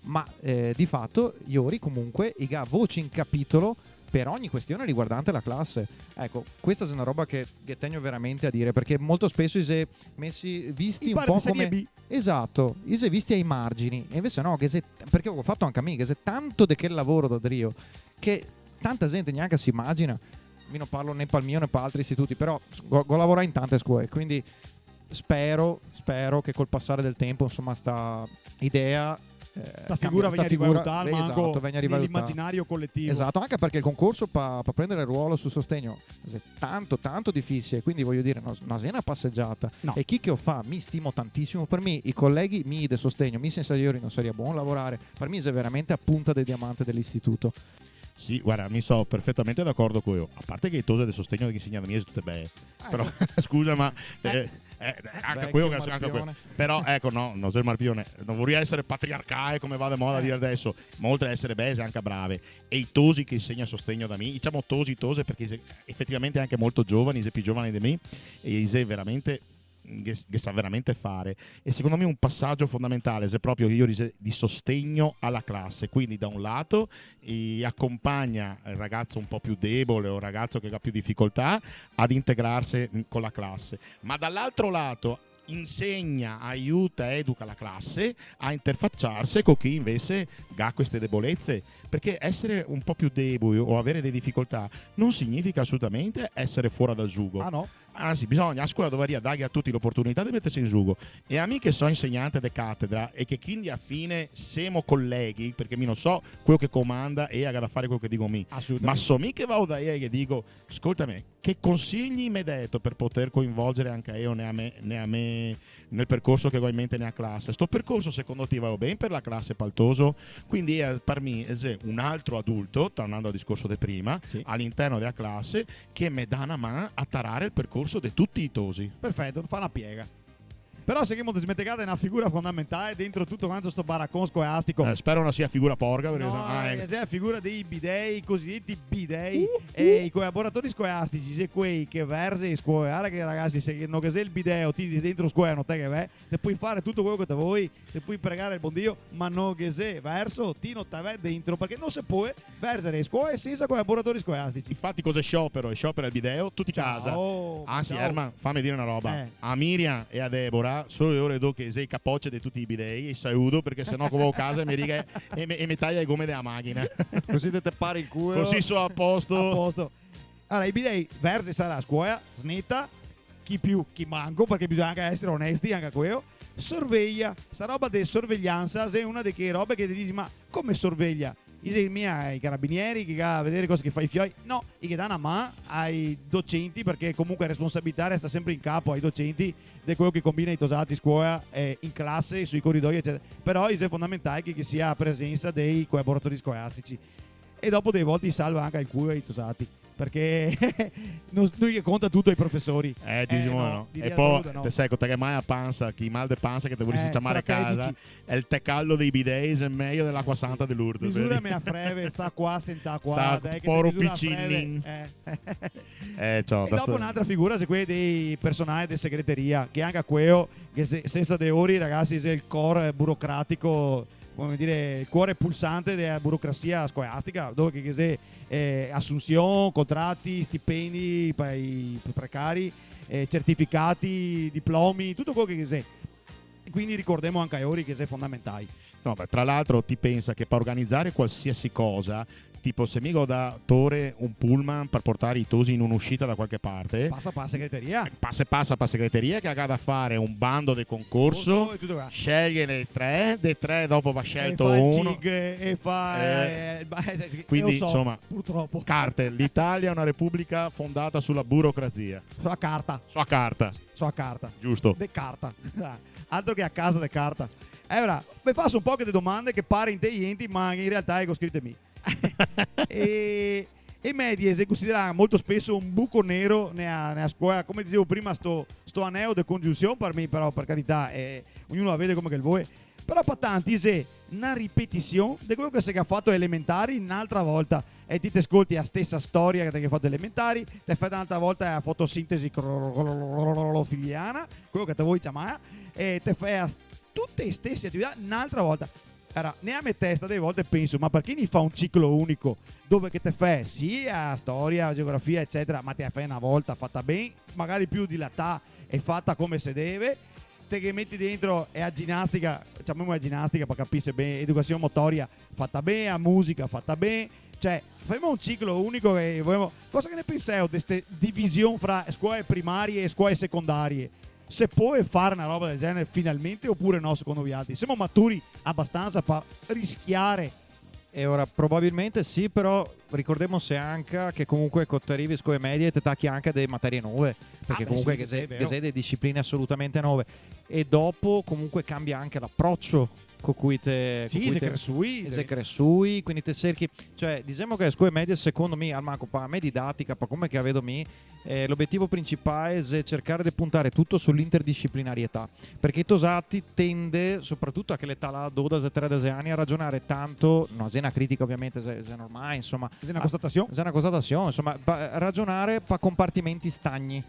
ma di fatto Iori comunque ha voce in capitolo per ogni questione riguardante la classe. Ecco, questa è una roba che tengo veramente a dire, perché molto spesso si è messi visti un po' come... Esatto, si è visti ai margini, e invece no, perché ho fatto anche a me, che c'è tanto di quel lavoro da Drio, che tanta gente neanche si immagina. Io non parlo né per il mio né per altri istituti, però ho lavorato in tante scuole, quindi spero che col passare del tempo, insomma, sta idea sta figura viene rivalutata, esatto, nell'immaginario collettivo. Esatto, anche perché il concorso per prendere il ruolo sul sostegno è tanto difficile, quindi voglio dire, non è una passeggiata. No. E chi che lo fa, mi stimo tantissimo. Per me i colleghi mi de sostegno, mi senza ieri non sarebbe buon lavorare. Per me è veramente a punta del diamante dell'istituto. Sì, guarda, mi so perfettamente d'accordo con io. A parte che i tose del sostegno che insegna da me sono tutte belle. Però, scusa, ma... anche quello che anche quello. Però ecco, no, non sei il marpione. Non vorrei essere patriarcale come va da moda a dire adesso, ma oltre ad essere belle, anche brave. E i tosi che insegna sostegno da me, diciamo tose perché effettivamente anche molto giovani, più giovani di me, e veramente che sa veramente fare. E secondo me un passaggio fondamentale è proprio io di sostegno alla classe, quindi da un lato accompagna il ragazzo un po' più debole o il ragazzo che ha più difficoltà ad integrarsi con la classe, ma dall'altro lato insegna, aiuta, educa la classe a interfacciarsi con chi invece ha queste debolezze, perché essere un po' più deboli o avere delle difficoltà non significa assolutamente essere fuori dal giugo. Ah no? Anzi, bisogna a scuola dovrebbe dare a tutti l'opportunità di mettersi in giugo. E a me che sono insegnante di cattedra e che quindi a fine siamo colleghi, perché mi non so quello che comanda e ha da fare quello che dico me, ma so me che vado da e che dico, ascoltami, che consigli mi hai detto per poter coinvolgere anche io né a me nel percorso che ho in mente nella classe? Sto percorso secondo te va bene per la classe Paltoso? Quindi per me è un altro adulto, tornando al discorso di prima, sì, all'interno della classe che mi dà una mano a tarare il percorso di tutti i tosi. Perfetto, fa una piega. Però seguimo Smentegata è una figura fondamentale dentro tutto quanto sto baraccon scolastico. Spero non sia figura porca, perché è la figura dei bidei, i cosiddetti bidei, e i collaboratori scolastici, se quei che versi scuola, che ragazzi, se non che sei il bideo ti dentro scuola non te che vai, te puoi fare tutto quello che te vuoi, te puoi pregare il buon Dio, ma non che sei verso ti non te vai dentro, perché non si può versare scuole senza collaboratori scolastici. Infatti cosa è sciopero? Sciopero il bideo, tutti casa. Anzi, Erman, fammi dire una roba. A Miriam e a Deborah solo le ore dopo che sei capocce di tutti i bidei e saluto, perché sennò come a casa mi riga e mi taglia le gomme della macchina. Così te pare il culo. Così sono a posto. Allora, i bidei versi sarà a scuola, snetta, chi più, chi manco, perché bisogna anche essere onesti, anche a quello. Sorveglia, sta roba di sorveglianza è una delle robe che ti dici, ma come sorveglia? I carabinieri che va a vedere cosa che fa i fioi, no, i che danno a mano ai docenti, perché comunque la responsabilità sta sempre in capo ai docenti di quello che combina i tosati scuola in classe, sui corridoi eccetera. Però è fondamentale che sia presenza dei collaboratori scolastici, e dopo delle volte salva anche il culo ai tosati, perché lui che conta tutto ai professori. No. E poi te sai che mai a panza, chi mal de panza che te vuoi chiamare a casa, è il tecallo dei bidei, è meglio dell'acqua santa di Lourdes. Misurami a freve, sta qua, senta qua, sta poro piccinin. E dopo un'altra figura è quella dei personaggi di segreteria, che anche a quello che senza de ori ragazzi è il core burocratico, come dire, il cuore pulsante della burocrazia scolastica, dove che se assunzione, contratti, stipendi per i precari, certificati, diplomi, tutto quello che sei. Quindi ricordiamo anche a ori che sei fondamentali. No, beh, tra l'altro ti pensa che per organizzare qualsiasi cosa, tipo se mi go da Tore un pullman per portare i tosi in un'uscita da qualche parte, passa segreteria, passa per segreteria, che ha da fare un bando del concorso, sceglie le tre, dei tre dopo va scelto uno e fa quindi so, insomma purtroppo carte. L'Italia è una repubblica fondata sulla burocrazia, sua carta giusto, de carta altro che a casa de carta. Ora vi faccio un po' di domande che pare intelligenti, ma in realtà è scritte me. e medie si considera molto spesso un buco nero nella scuola, come dicevo prima, sto anello di congiunzione per me, però per carità ognuno la vede come che vuole, però per tanti è una ripetizione di quello che si è fatto elementari un'altra volta, e ti ascolti la stessa storia che hai fatto elementari, ti fai un'altra volta la fotosintesi filiana, quello che ti vuoi chiamare, e ti fai tutte le stesse attività un'altra volta. Allora, ne a me testa delle volte penso, ma perché ne fa un ciclo unico dove che te fai sia storia, geografia eccetera, ma te la fai una volta fatta bene, magari più dilatata e fatta come si deve, te che metti dentro e a ginnastica, chiamiamo la ginnastica per capire bene, educazione motoria fatta bene, a musica fatta bene, cioè facciamo un ciclo unico e vogliamo, cosa che ne pensate di questa divisione fra scuole primarie e scuole secondarie? se può fare una roba del genere finalmente oppure no, secondo voi altri? Siamo maturi abbastanza per rischiare? E ora probabilmente sì, però ricordiamoci anche che comunque con te arrivi con le medie ti tacchi anche delle materie nuove, perché comunque sì, è vero. che sei delle discipline assolutamente nuove, e dopo comunque cambia anche l'approccio con cui te Sì, se cresciui. se cresciui, quindi te cerchi, cioè diciamo che le scuole medie secondo me, al manco per me didattica, per come che vedo me, l'obiettivo principale è cercare di puntare tutto sull'interdisciplinarietà, perché i tosati tende, soprattutto a che l'età là 12-13 anni, a ragionare tanto, no, è una critica ovviamente, se normale, insomma, È una constatazione? è una constatazione, insomma, ragionare per compartimenti stagni.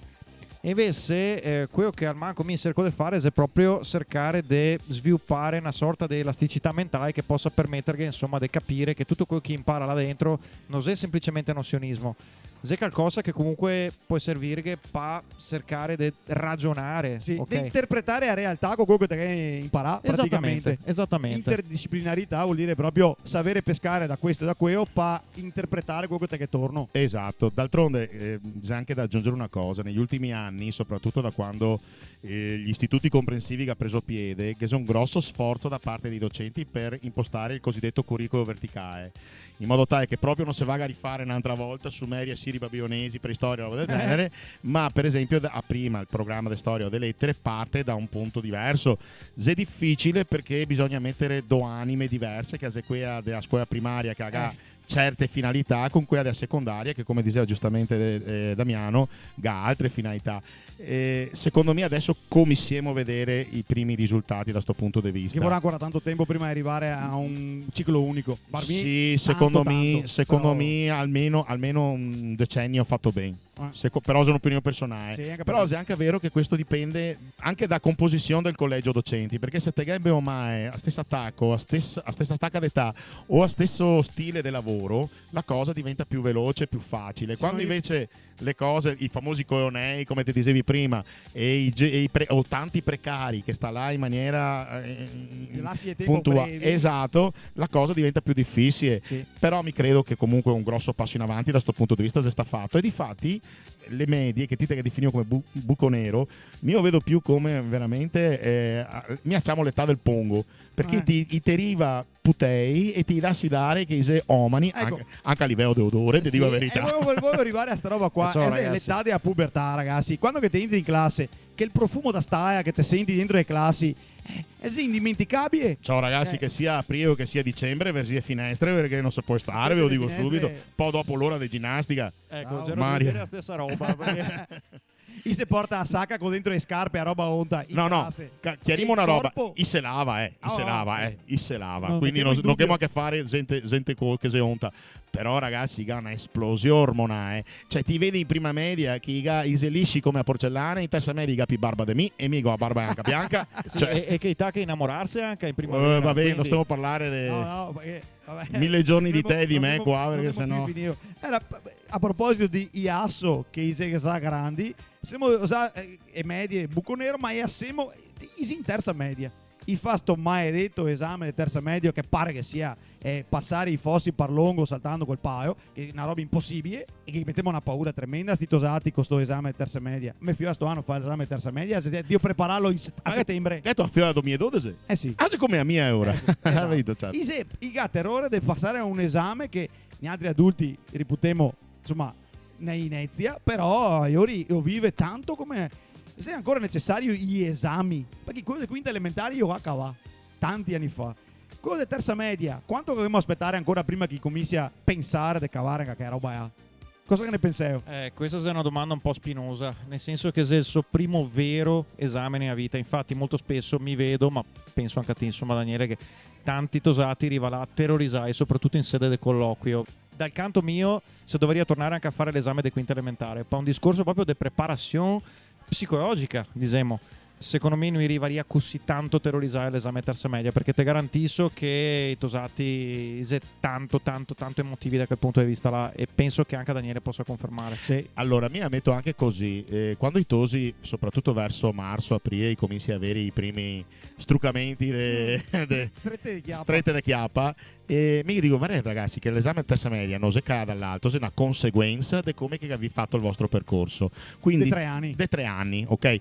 E invece quello che al manco mi cerco di fare è proprio cercare di sviluppare una sorta di elasticità mentale che possa permettere insomma di capire che tutto quello che impara là dentro non è semplicemente nozionismo, è qualcosa che comunque può servire per cercare di ragionare, Sì, ok? di interpretare la realtà con quello che te impara praticamente. Esattamente. Interdisciplinarità vuol dire proprio sapere pescare da questo e da quello per interpretare quello che te torno. Esatto, d'altronde c'è anche da aggiungere una cosa, negli ultimi anni, soprattutto da quando gli istituti comprensivi che ha preso piede, che c'è un grosso sforzo da parte dei docenti per impostare il cosiddetto curriculum verticale, in modo tale che proprio non si vada a rifare un'altra volta Sumeri, Assiri, Babilonesi, preistoria, roba del genere, ma per esempio prima il programma di storia o delle lettere parte da un punto diverso. È difficile perché bisogna mettere due anime diverse, che è quella della scuola primaria che ha certe finalità con quella della secondaria che, come diceva giustamente Damiano, ha altre finalità. Secondo me adesso cominciamo a vedere i primi risultati da questo punto di vista. Ci vorrà ancora tanto tempo prima di arrivare a un ciclo unico. Sì, secondo me almeno un decennio fatto bene. Però è un'opinione personale. Sì, però è anche vero che questo dipende anche da composizione del collegio docenti, perché se te gabbe ormai a stesso attacco, a stessa stacca d'età o a stesso stile di lavoro, la cosa diventa più veloce, più facile. Quando invece le cose, i famosi coionei, come ti dicevi prima, o tanti precari che sta là in maniera puntuale, esatto, la cosa diventa più difficile. Sì. Però mi credo che comunque un grosso passo in avanti da questo punto di vista si sta fatto, e difatti le medie che ti definivo come buco nero, io vedo più come veramente mi facciamo l'età del pongo, perché ti deriva putei e ti dassi dare che sei omani, ecco, anche a livello di odore, ti dico la verità. Volevo arrivare a sta roba qua. È l'età della pubertà, ragazzi. Quando che ti entri in classe, che il profumo da staia che ti senti dentro le classi è indimenticabile. Ciao ragazzi, che sia aprile o che sia dicembre, versie finestre, perché non si può stare, ve lo dico subito. Poi dopo l'ora di ginnastica, ecco, Mario, la stessa roba. I se porta a sacca con dentro le scarpe a roba onta. No, chiariamo una roba. I se lava, i se lava. Quindi non abbiamo a che fare gente che si onta. Però ragazzi, ha una esplosione ormonale. Cioè ti vedi in prima media che i lisci come a porcellana, in terza media più barba di me e mi a barba anche bianca. Sì, cioè, e che i tacchi innamorarsi anche in primavera. Vabbè, quindi... non stiamo a parlare di perché, 1000 giorni di te e di me qua, perché sennò... A proposito di Iasso, che i sa grandi, siamo e medie buco nero, ma siamo in terza media. I fa sto maledetto esame di terza media che pare che sia passare i fossi per lungo saltando quel paio, che è una roba impossibile e che metteva una paura tremenda sti tosati con sto esame di terza media. Me fio a sto anno fa l'esame di terza media, Dio prepararlo a settembre. Che tu a filo a 2012? Sì. Anche come a mia ora. Esatto. I gat errore di passare a un esame che gli altri adulti riputiamo insomma una inezia, però io vive tanto come se è ancora necessario gli esami, perché quello di quinta elementare io acava tanti anni fa. Quello di terza media, quanto dovremmo aspettare ancora prima che cominci a pensare di cavare che roba è? Cosa che ne pensavo? Questa è una domanda un po' spinosa, nel senso che è il suo primo vero esame nella vita. Infatti molto spesso mi vedo, ma penso anche a te insomma Daniele, che tanti tosati arrivano là a terrorizzare, soprattutto in sede di colloquio. Dal canto mio, se dovrei tornare anche a fare l'esame di quinta elementare, per un discorso proprio di preparazione psicologica, diciamo. Secondo me non arrivaria così tanto a terrorizzare l'esame terza media, perché ti garantisco che i tosati sono tanto emotivi da quel punto di vista là, e penso che anche Daniele possa confermare. Sì. Allora, mi ammetto anche così, quando i tosi, soprattutto verso marzo, aprile, cominci a avere i primi struccamenti strette di chiappa, e mi dico, ma ragazzi, che l'esame terza media non si cade dall'alto, è una conseguenza di come che avete fatto il vostro percorso. Quindi, De 3 anni. De 3 anni, ok?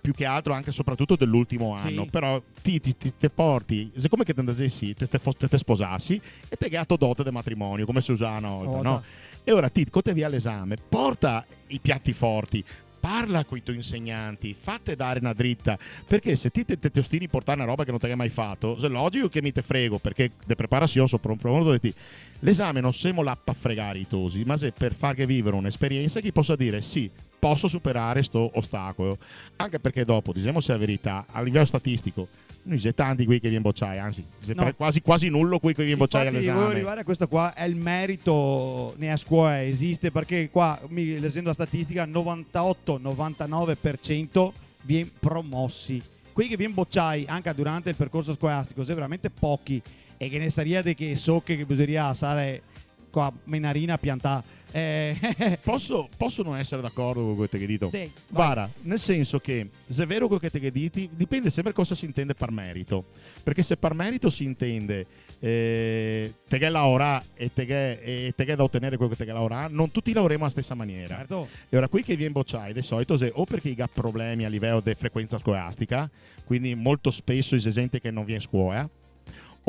più che altro anche soprattutto dell'ultimo anno, Sì. però te porti, siccome che te andassi, te sposassi e te gatto dote del matrimonio, come si usa una volta, no? E ora ti cote via l'esame, porta i piatti forti, parla con i tuoi insegnanti, fate dare una dritta, perché se ti te ostini a portare una roba che non ti hai mai fatto, è logico che mi te frego, perché de preparazione sopra un pronto di l'esame non siamo là per fregare i tosi, ma se per fargli vivere un'esperienza che possa dire sì, posso superare sto ostacolo, anche perché dopo, diciamo se la verità, a livello statistico noi c'è tanti qui che vi imbocciai, anzi No. quasi nullo qui che vi imbocciai Infatti, all'esame. voglio arrivare a questo qua, è il merito nella scuola esiste, perché qua, leggendo la statistica, 98-99% viene promossi. Quelli che viene bocciai anche durante il percorso scolastico sono veramente pochi, e che ne sarebbe che so che bisogneria stare qua menarina a piantare. Posso non essere d'accordo con quello che hai detto? Dai, vai. Guarda, nel senso che se è vero quello che ti diti, dipende sempre cosa si intende per merito. Perché se per merito si intende te che laura e te che da ottenere quello che te che laura, non tutti lavoreremo alla stessa maniera. Certo. E ora qui che viene bocciai di solito se o perché ha problemi a livello di frequenza scolastica, quindi molto spesso c'è gente che non viene a scuola,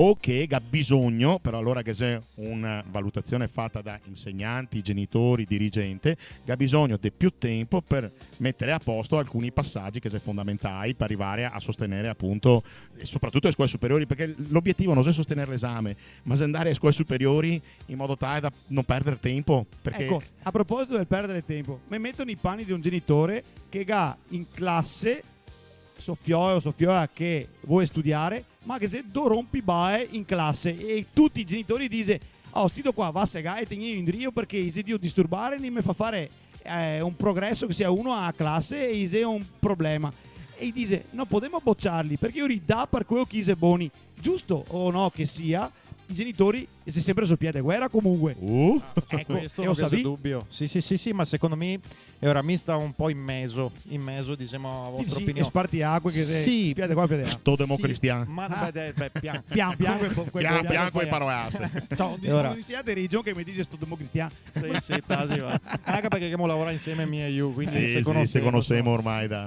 o che ha bisogno, però allora che c'è una valutazione fatta da insegnanti, genitori, dirigente, che ha bisogno di più tempo per mettere a posto alcuni passaggi che sono fondamentali per arrivare a sostenere appunto, e soprattutto le scuole superiori, perché l'obiettivo non è sostenere l'esame, ma è andare alle scuole superiori in modo tale da non perdere tempo. Perché Ecco, a proposito del perdere tempo, mi metto nei panni di un genitore che ha in classe Sofia che vuole studiare, ma che se do rompi bae in classe, e tutti i genitori dicono oh stido qua va a segare e tenere in drio perché se dio disturbare non mi fa fare un progresso che sia uno a classe e se è un problema, e dice non possiamo bocciarli perché io ridà per quello che è buoni, giusto o no che sia, i genitori si sempre sul piede guerra comunque. Ecco, questo io non sapevo. vedo dubbio. Sì, ma secondo me ora mi sta un po' in mezzo diciamo a vostra Sì, e opinione. sparti acque che Sì. piede qua piede là. sto democristiano. Ma pian Pian Bianco e paroiasse. Ora. L'università di regione che mi dice sto democristiano. sì, tasi, va. Anche perché abbiamo lavorato insieme me e io, quindi Sì, se conosciamo ormai da...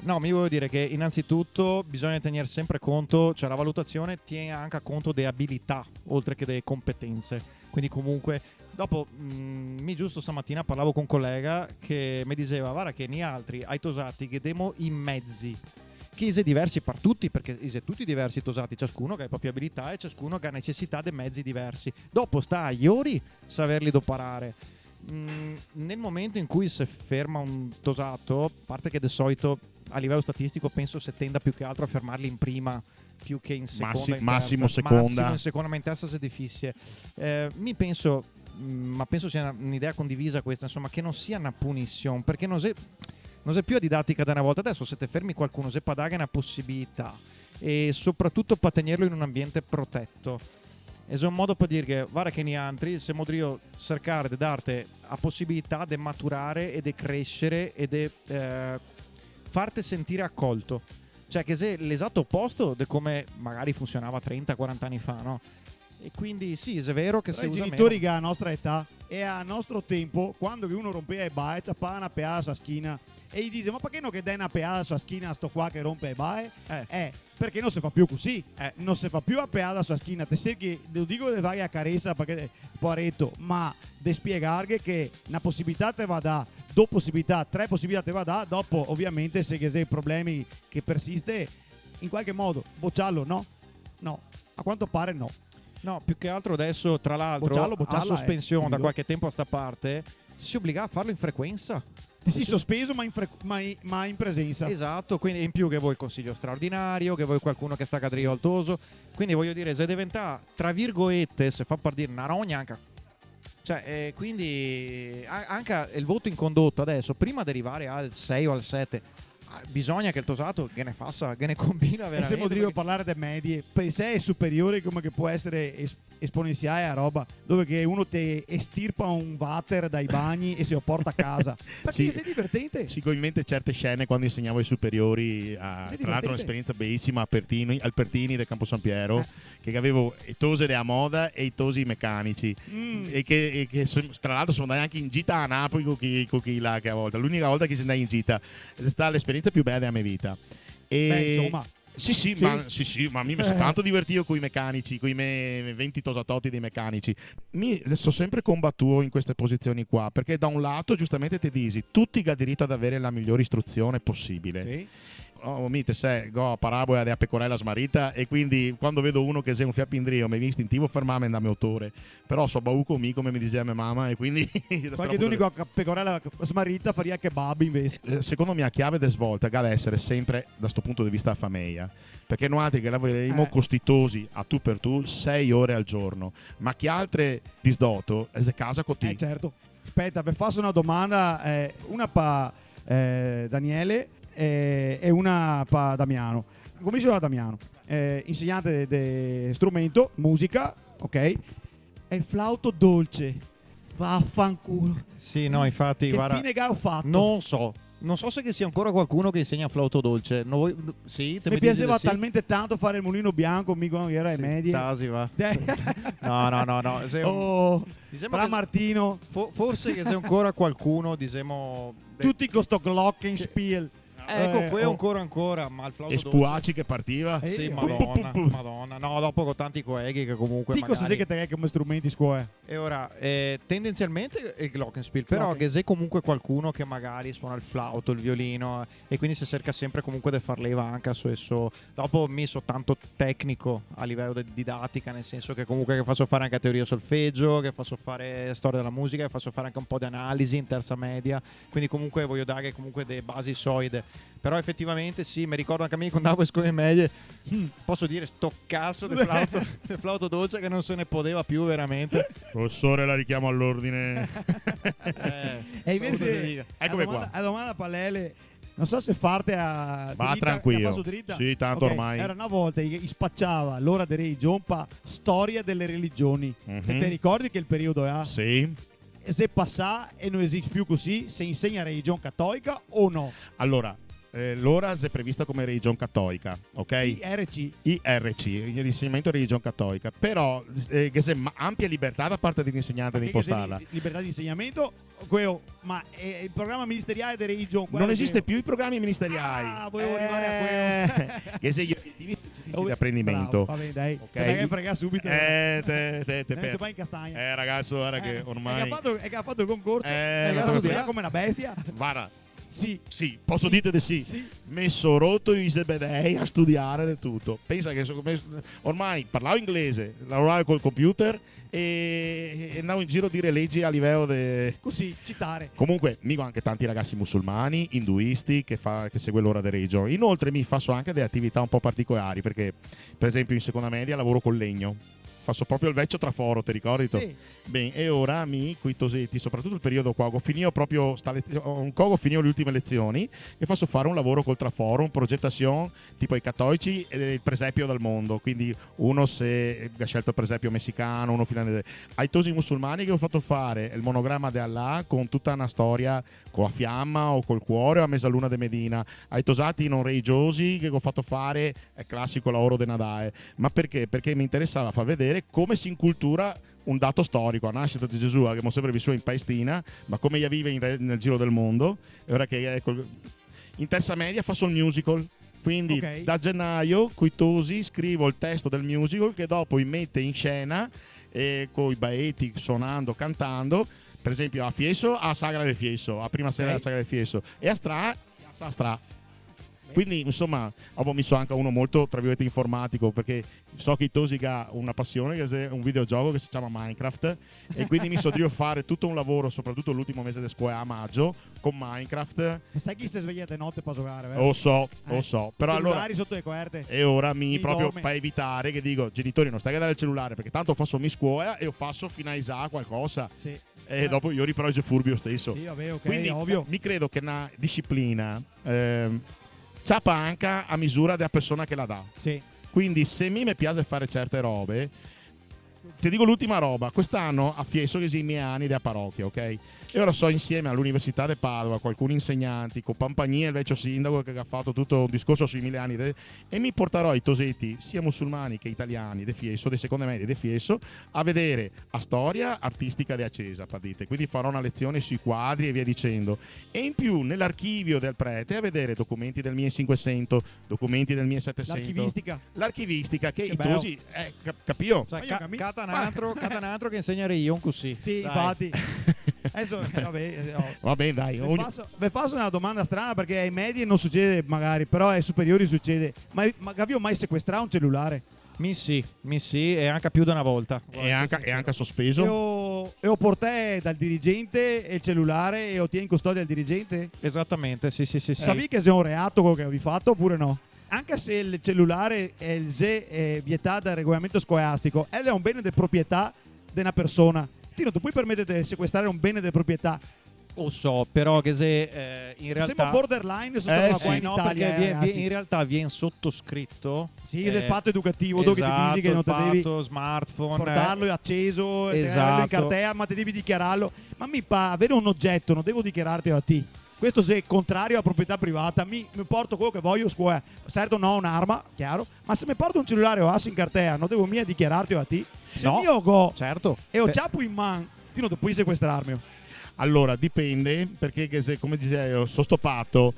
No, mi voglio dire che innanzitutto bisogna tenere sempre conto, cioè la valutazione tiene anche conto delle abilità oltre che delle competenze, quindi comunque dopo mi giusto stamattina parlavo con un collega che mi diceva guarda che nei altri hai tosati che demo i mezzi che sono diversi per tutti, perché sono tutti diversi tosati, ciascuno che ha le proprie abilità e ciascuno che ha necessità di mezzi diversi, dopo sta a iori saperli doparare. Nel momento in cui si ferma un tosato, a parte che di solito a livello statistico penso si tenda più che altro a fermarli in prima più che in seconda, Massimo seconda. Massimo in seconda, ma in terza se difficile. Ma penso sia un'idea condivisa questa, insomma, che non sia una punizione, perché non è più la didattica da una volta. Adesso se te fermi qualcuno, se pagare una possibilità e soprattutto per tenerlo in un ambiente protetto. È un modo per dire che guarda che nei altri se modrio cercare di darti la possibilità di maturare e di crescere e di farti sentire accolto, cioè che se l'esatto opposto di come magari funzionava 30-40 anni fa, no? E quindi sì, è vero che Però si i usa genitori meno. che a nostra età e a nostro tempo, quando che uno rompeva i bae, c'appava una peata sulla schiena e gli dice ma perché non che dai una peata sulla schiena a sto qua che rompe i bae? Perché non si fa più così, non si fa più a peata sulla schiena, te cerchi, lo dico di fare a carezza perché poveretto, ma di spiegare che una possibilità te va da, due possibilità, tre possibilità te va da, dopo ovviamente se che sei problemi che persiste, in qualche modo bocciarlo, no, a quanto pare no. No, più che altro adesso, tra l'altro, Bocciarlo, a sospensione da subito. qualche tempo a sta parte, si obbliga a farlo in frequenza. Ti sei sospeso ma in presenza. Esatto, quindi in più che vuoi il consiglio straordinario, che vuoi qualcuno che sta cadrio altoso. Quindi voglio dire, se diventa, tra virgolette, se fa per dire una rogna anche. Cioè, quindi anche il voto in condotto adesso, prima di arrivare al 6 o al 7, bisogna che il tosato che ne faccia, che ne combina E veramente. se potremmo parlare delle medie, per sé è superiore come che può essere esponenziale a roba dove che uno ti estirpa un water dai bagni e se lo porta a casa. Perché Sì. sei divertente. Sì, in mente certe scene quando insegnavo ai superiori, Sì, tra l'altro divertente. un'esperienza bellissima al Pertini del Campo San Piero, che avevo i tosi della moda e i tosi meccanici. E che tra l'altro sono andato anche in gita a Napoli con chi là che a volta. L'unica volta che si andai in gita è stata l'esperienza più bella della mia vita. E Beh, insomma. Sì, ma mi sono tanto divertito con i meccanici, con i miei 20 tosatotti dei meccanici. Mi sono sempre combattuto in queste posizioni qua, perché da un lato giustamente ti dici, tutti hanno diritto ad avere la migliore istruzione possibile. Sì. Oh, mite se go parabola della pecorella smarrita e quindi quando vedo uno che sei un fiappindrio mi istintivo fermarmi da mio autore, però so bauco mi come mi diceva mia mamma e quindi Qualche unico pecorella smarrita faria kebab invece. secondo me la chiave di svolta deve essere sempre da sto punto di vista famiglia, perché noi altri che lavoreremo costitosi a tu per tu 6 ore al giorno, ma chi altre disdoto è casa con te. Certo. Aspetta, vi faccio una domanda, una pa Daniele e una pa Damiano. Comincio da Damiano, insegnante di strumento, musica, ok? È il flauto dolce. Vaffanculo. Sì, no, infatti, Che guarda, fine che ho fatto? non so se ci sia ancora qualcuno che insegna flauto dolce. Sì, te Mi mi dici piaceva di sì? talmente tanto fare il mulino bianco quando ero ai Sì, medie. Tasi va. No. Sei Oh, diciamo Fra che Martino, forse che c'è ancora qualcuno, diciamo... tutti con sto Glockenspiel. Ecco, quello oh. ancora, ma il flauto E dolce... Spuaci che partiva. Sì, Pu- Madonna. No, dopo con tanti colleghi che comunque Ti cosa magari... sei che te come strumenti scuola? E ora, tendenzialmente il glockenspiel, però che c'è comunque qualcuno che magari suona il flauto, il violino, e quindi si cerca sempre comunque di far leva anche su esso. Dopo mi so tanto tecnico a livello di didattica, nel senso che comunque che faccio fare anche teoria solfeggio, che faccio fare storia della musica, che faccio fare anche un po' di analisi in terza media, quindi comunque voglio dare comunque delle basi solide. Però effettivamente sì, mi ricordo anche a me quando andavo a scuole medie, posso dire sto cazzo del flauto dolce che non se ne poteva più veramente. Professore, la richiamo all'ordine. E invece Eccomi qua. la domanda Palele, non so se farti a Va dritta, tranquillo. che faccio dritta. Sì, tanto Ok, ormai. era una volta che spacciava l'ora di religione pa storia delle religioni. Mhm. Te ricordi che il periodo è? Sì. Se passa e non esiste più così, se insegna religione cattolica o no? Allora, l'ora è prevista come religione cattolica, ok? IRC. IRC, l'insegnamento di religione cattolica, però che c'è ampia libertà da parte dell'insegnante di Perché se impostarla. libertà di insegnamento, ma il programma ministeriale di religione Non esiste più i programmi ministeriali. Ah, volevo arrivare a quello. Che se gli obiettivi specifici di apprendimento. Bravo, va bene, dai. Ok. Perché frega subito. Te Ti vai in castagna. ragazzo, guarda che ormai. È che ha fatto il concorso. Eh, è che lo ha so. studiato come una bestia. Guarda, Sì. sì, posso Sì. dire di sì. Sì. Messo rotto i zebedei a studiare del tutto. Pensa che ormai parlavo inglese, lavoravo col computer e andavo in giro a dire leggi a livello Così, citare. Comunque, mi anche tanti ragazzi musulmani, induisti che segue l'ora di religione. Inoltre mi faccio anche delle attività un po' particolari perché, per esempio, in seconda media lavoro col legno. Faccio proprio il vecchio traforo, ti ricordi? Sì. Bene, e ora qui tosetti, soprattutto il periodo qua, ho finito le ultime lezioni e faccio fare un lavoro col traforo, un progettazione tipo i cattolici e il presepio del mondo. Quindi uno se ha scelto il presepio messicano, uno finlandese. Ai tosi musulmani che ho fatto fare il monogramma di Allah con tutta una storia con la fiamma o col cuore o a mezzaluna de Medina. Ai tosati non religiosi che ho fatto fare il classico lavoro de Nadal. Ma perché? Perché mi interessava far vedere come si incultura un dato storico, la nascita di Gesù, che abbiamo sempre vissuto in Palestina, ma come ella vive nel giro del mondo. E ora che in terza media faccio il musical. Quindi Ok. da gennaio, qui tosi, scrivo il testo del musical che dopo mette in scena con i baeti suonando, cantando. Per esempio a Fieso, a Sagra del Fieso, a prima sera della Sagra del Fieso, e a Stra, a Stra. Quindi insomma mi so anche uno molto tra virgolette informatico perché so che Tosi ha una passione che è un videogioco che si chiama Minecraft e quindi mi so di fare tutto un lavoro soprattutto l'ultimo mese di scuola a maggio con Minecraft. Sai chi si sveglia di notte per giocare, vero? Lo so però allora Cellulari sotto le coperte. e ora mi proprio dorme. per evitare che dico genitori non stai a dare il cellulare perché tanto faccio mi scuola e io faccio finalizzare qualcosa Sì. e dopo io riprendo furbio stesso. Sì, vabbè, ok, Quindi ovvio. mi credo che una disciplina ciapa anche a misura della persona che la dà. Sì. Quindi se mi piace fare certe robe, ti dico l'ultima roba, quest'anno a Fieso che si i miei anni da parrocchia, ok? E ora so insieme all'Università di Padova, con alcuni insegnanti, con Pampagnia, il vecchio sindaco che ha fatto tutto un discorso sui 1000 anni e mi porterò i tosetti, sia musulmani che italiani, di Fieso, di seconde medie di Fieso, a vedere la storia artistica di Accesa, partite. Quindi farò una lezione sui quadri e via dicendo. E in più nell'archivio del prete a vedere documenti del 1500, documenti del 1700. L'archivistica che i tosi, capio? Cioè, Ma io cammino- catanatro che insegnerei io così. Sì, Dai. infatti. Adesso, Vabbè, dai. vi faccio una domanda strana perché ai medie non succede magari, però ai superiori succede. Ma Gabio mai sequestrato un cellulare? Mi sì, e anche più di una volta. E anche sospeso. E ho portato dal dirigente il cellulare e ho tieni in custodia il dirigente? Esattamente, sì. Sapevi che sia un reato quello che avevi fatto oppure no? Anche se il cellulare è vietato dal regolamento scolastico, è un bene di proprietà di una persona. Tino, tu puoi permettere di sequestrare un bene di proprietà? Lo so, però che se in realtà... Siamo borderline, sono qua in no, Italia. perché in realtà viene sottoscritto. Sì, è il fatto educativo, dove ti dici che non ti devi smartphone, portarlo acceso, esatto. tenerlo in cartella, ma ti devi dichiararlo. Ma mi pa avere un oggetto, non devo dichiarartelo a te. Questo se è contrario a proprietà privata, mi porto quello che voglio a scuola. Certo no, un'arma, chiaro, ma se mi porto un cellulare o asso in cartella, non devo mica dichiarartelo a te. Se No, io go certo. e ho ciappo in man, ti non puoi sequestrarmi. Allora, dipende, perché che se, come dicevo, sono stoppato,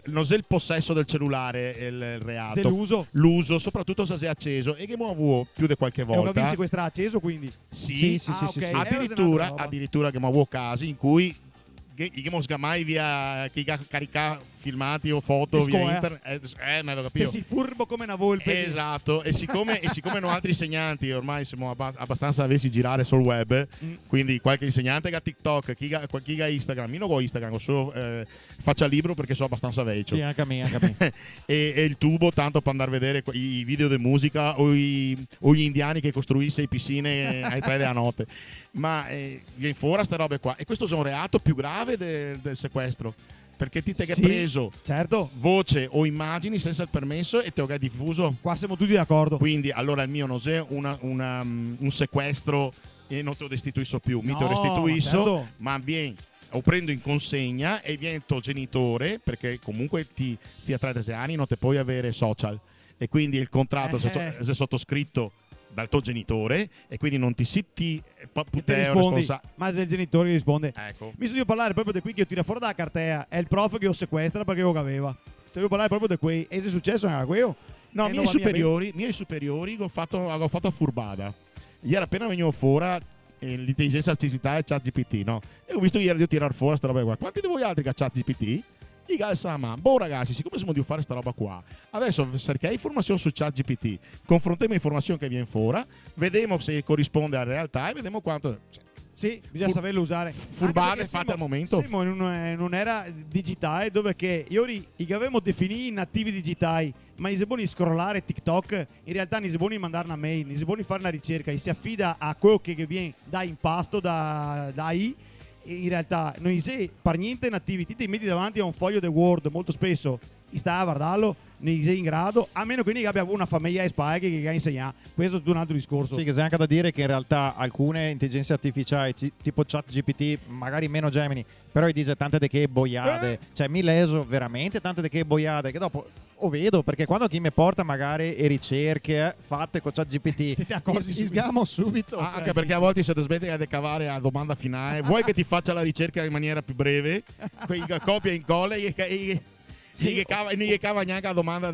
non è il possesso del cellulare il reato. Se l'uso. L'uso, soprattutto se è acceso, e che muovo più di qualche E ho volta. capito sequestrato acceso, quindi. Sì, ok. addirittura che muovo casi in cui che non mai via chi carica filmati o foto Esco, via internet, me lo Che capisco. si furbo come una volpe. Esatto, e siccome noi altri insegnanti ormai siamo abbastanza avessi girare sul web, quindi qualche insegnante che ha TikTok, chi ha Instagram, io non ho Instagram, ho solo faccia libro perché sono abbastanza vecchio. Sì, anche a me. e il tubo tanto per andare a vedere i video di musica o gli indiani che costruisse le piscine ai 3 della notte. Ma viene fuori queste robe qua, e questo è un reato più grave del sequestro. Perché ti hai preso voce o immagini senza il permesso e ti hai diffuso. Qua siamo tutti d'accordo. Quindi allora il mio non è un sequestro e non te lo restituisco più. Mi te lo No, restituisco, ma viene o prendo in consegna e viene tuo genitore, perché comunque ti a 13 anni non te puoi avere social, e quindi il contratto è sottoscritto dal tuo genitore e quindi non ti senti responsabile. Ma se il genitore risponde, ecco. Mi sono io parlare proprio di qui che io tiro fuori dalla cartella, è il prof che lo sequestra perché lo aveva. Devo parlare proprio di qui. E se è successo era quello? No, miei superiori ho fatto a furbada. Ieri appena venivo fuori l'intelligenza artificiale e ChatGPT, no? E ho visto ieri di tirare fuori sta roba qua. Quanti di voi altri che ha ChatGPT? I Sama, boh ragazzi, siccome siamo di fare sta roba qua, adesso cerchiamo informazioni su ChatGPT, confrontiamo informazioni che viene fuori, vediamo se corrisponde alla realtà e vediamo quanto. Sì, bisogna saperlo usare. Furbate fatte al momento. Siamo in un'era digitale dove che ieri avevamo definito nativi digitali, ma i buoni scrollare TikTok, in realtà non si buoni mandare una mail, non si buoni fare una ricerca, si affida a quello che viene da impasto, da AI. In realtà non sei per niente nativi, ti metti davanti a un foglio di Word molto spesso stai a guardarlo, ne sei in grado, a meno che ne abbia una famiglia e spaghe che insegna. Questo è un altro discorso. Sì, che c'è anche da dire che in realtà alcune intelligenze artificiali tipo ChatGPT, magari meno Gemini, però dice tante de che boiade, cioè mi leso veramente tante de che boiade che dopo lo vedo, perché quando chi mi porta magari e ricerche fatte con ChatGPT sgamo subito, cioè, anche perché a volte siete smetti di cavare la domanda finale, vuoi che ti faccia la ricerca in maniera più breve, copia e incolla e non gli cava neanche la domanda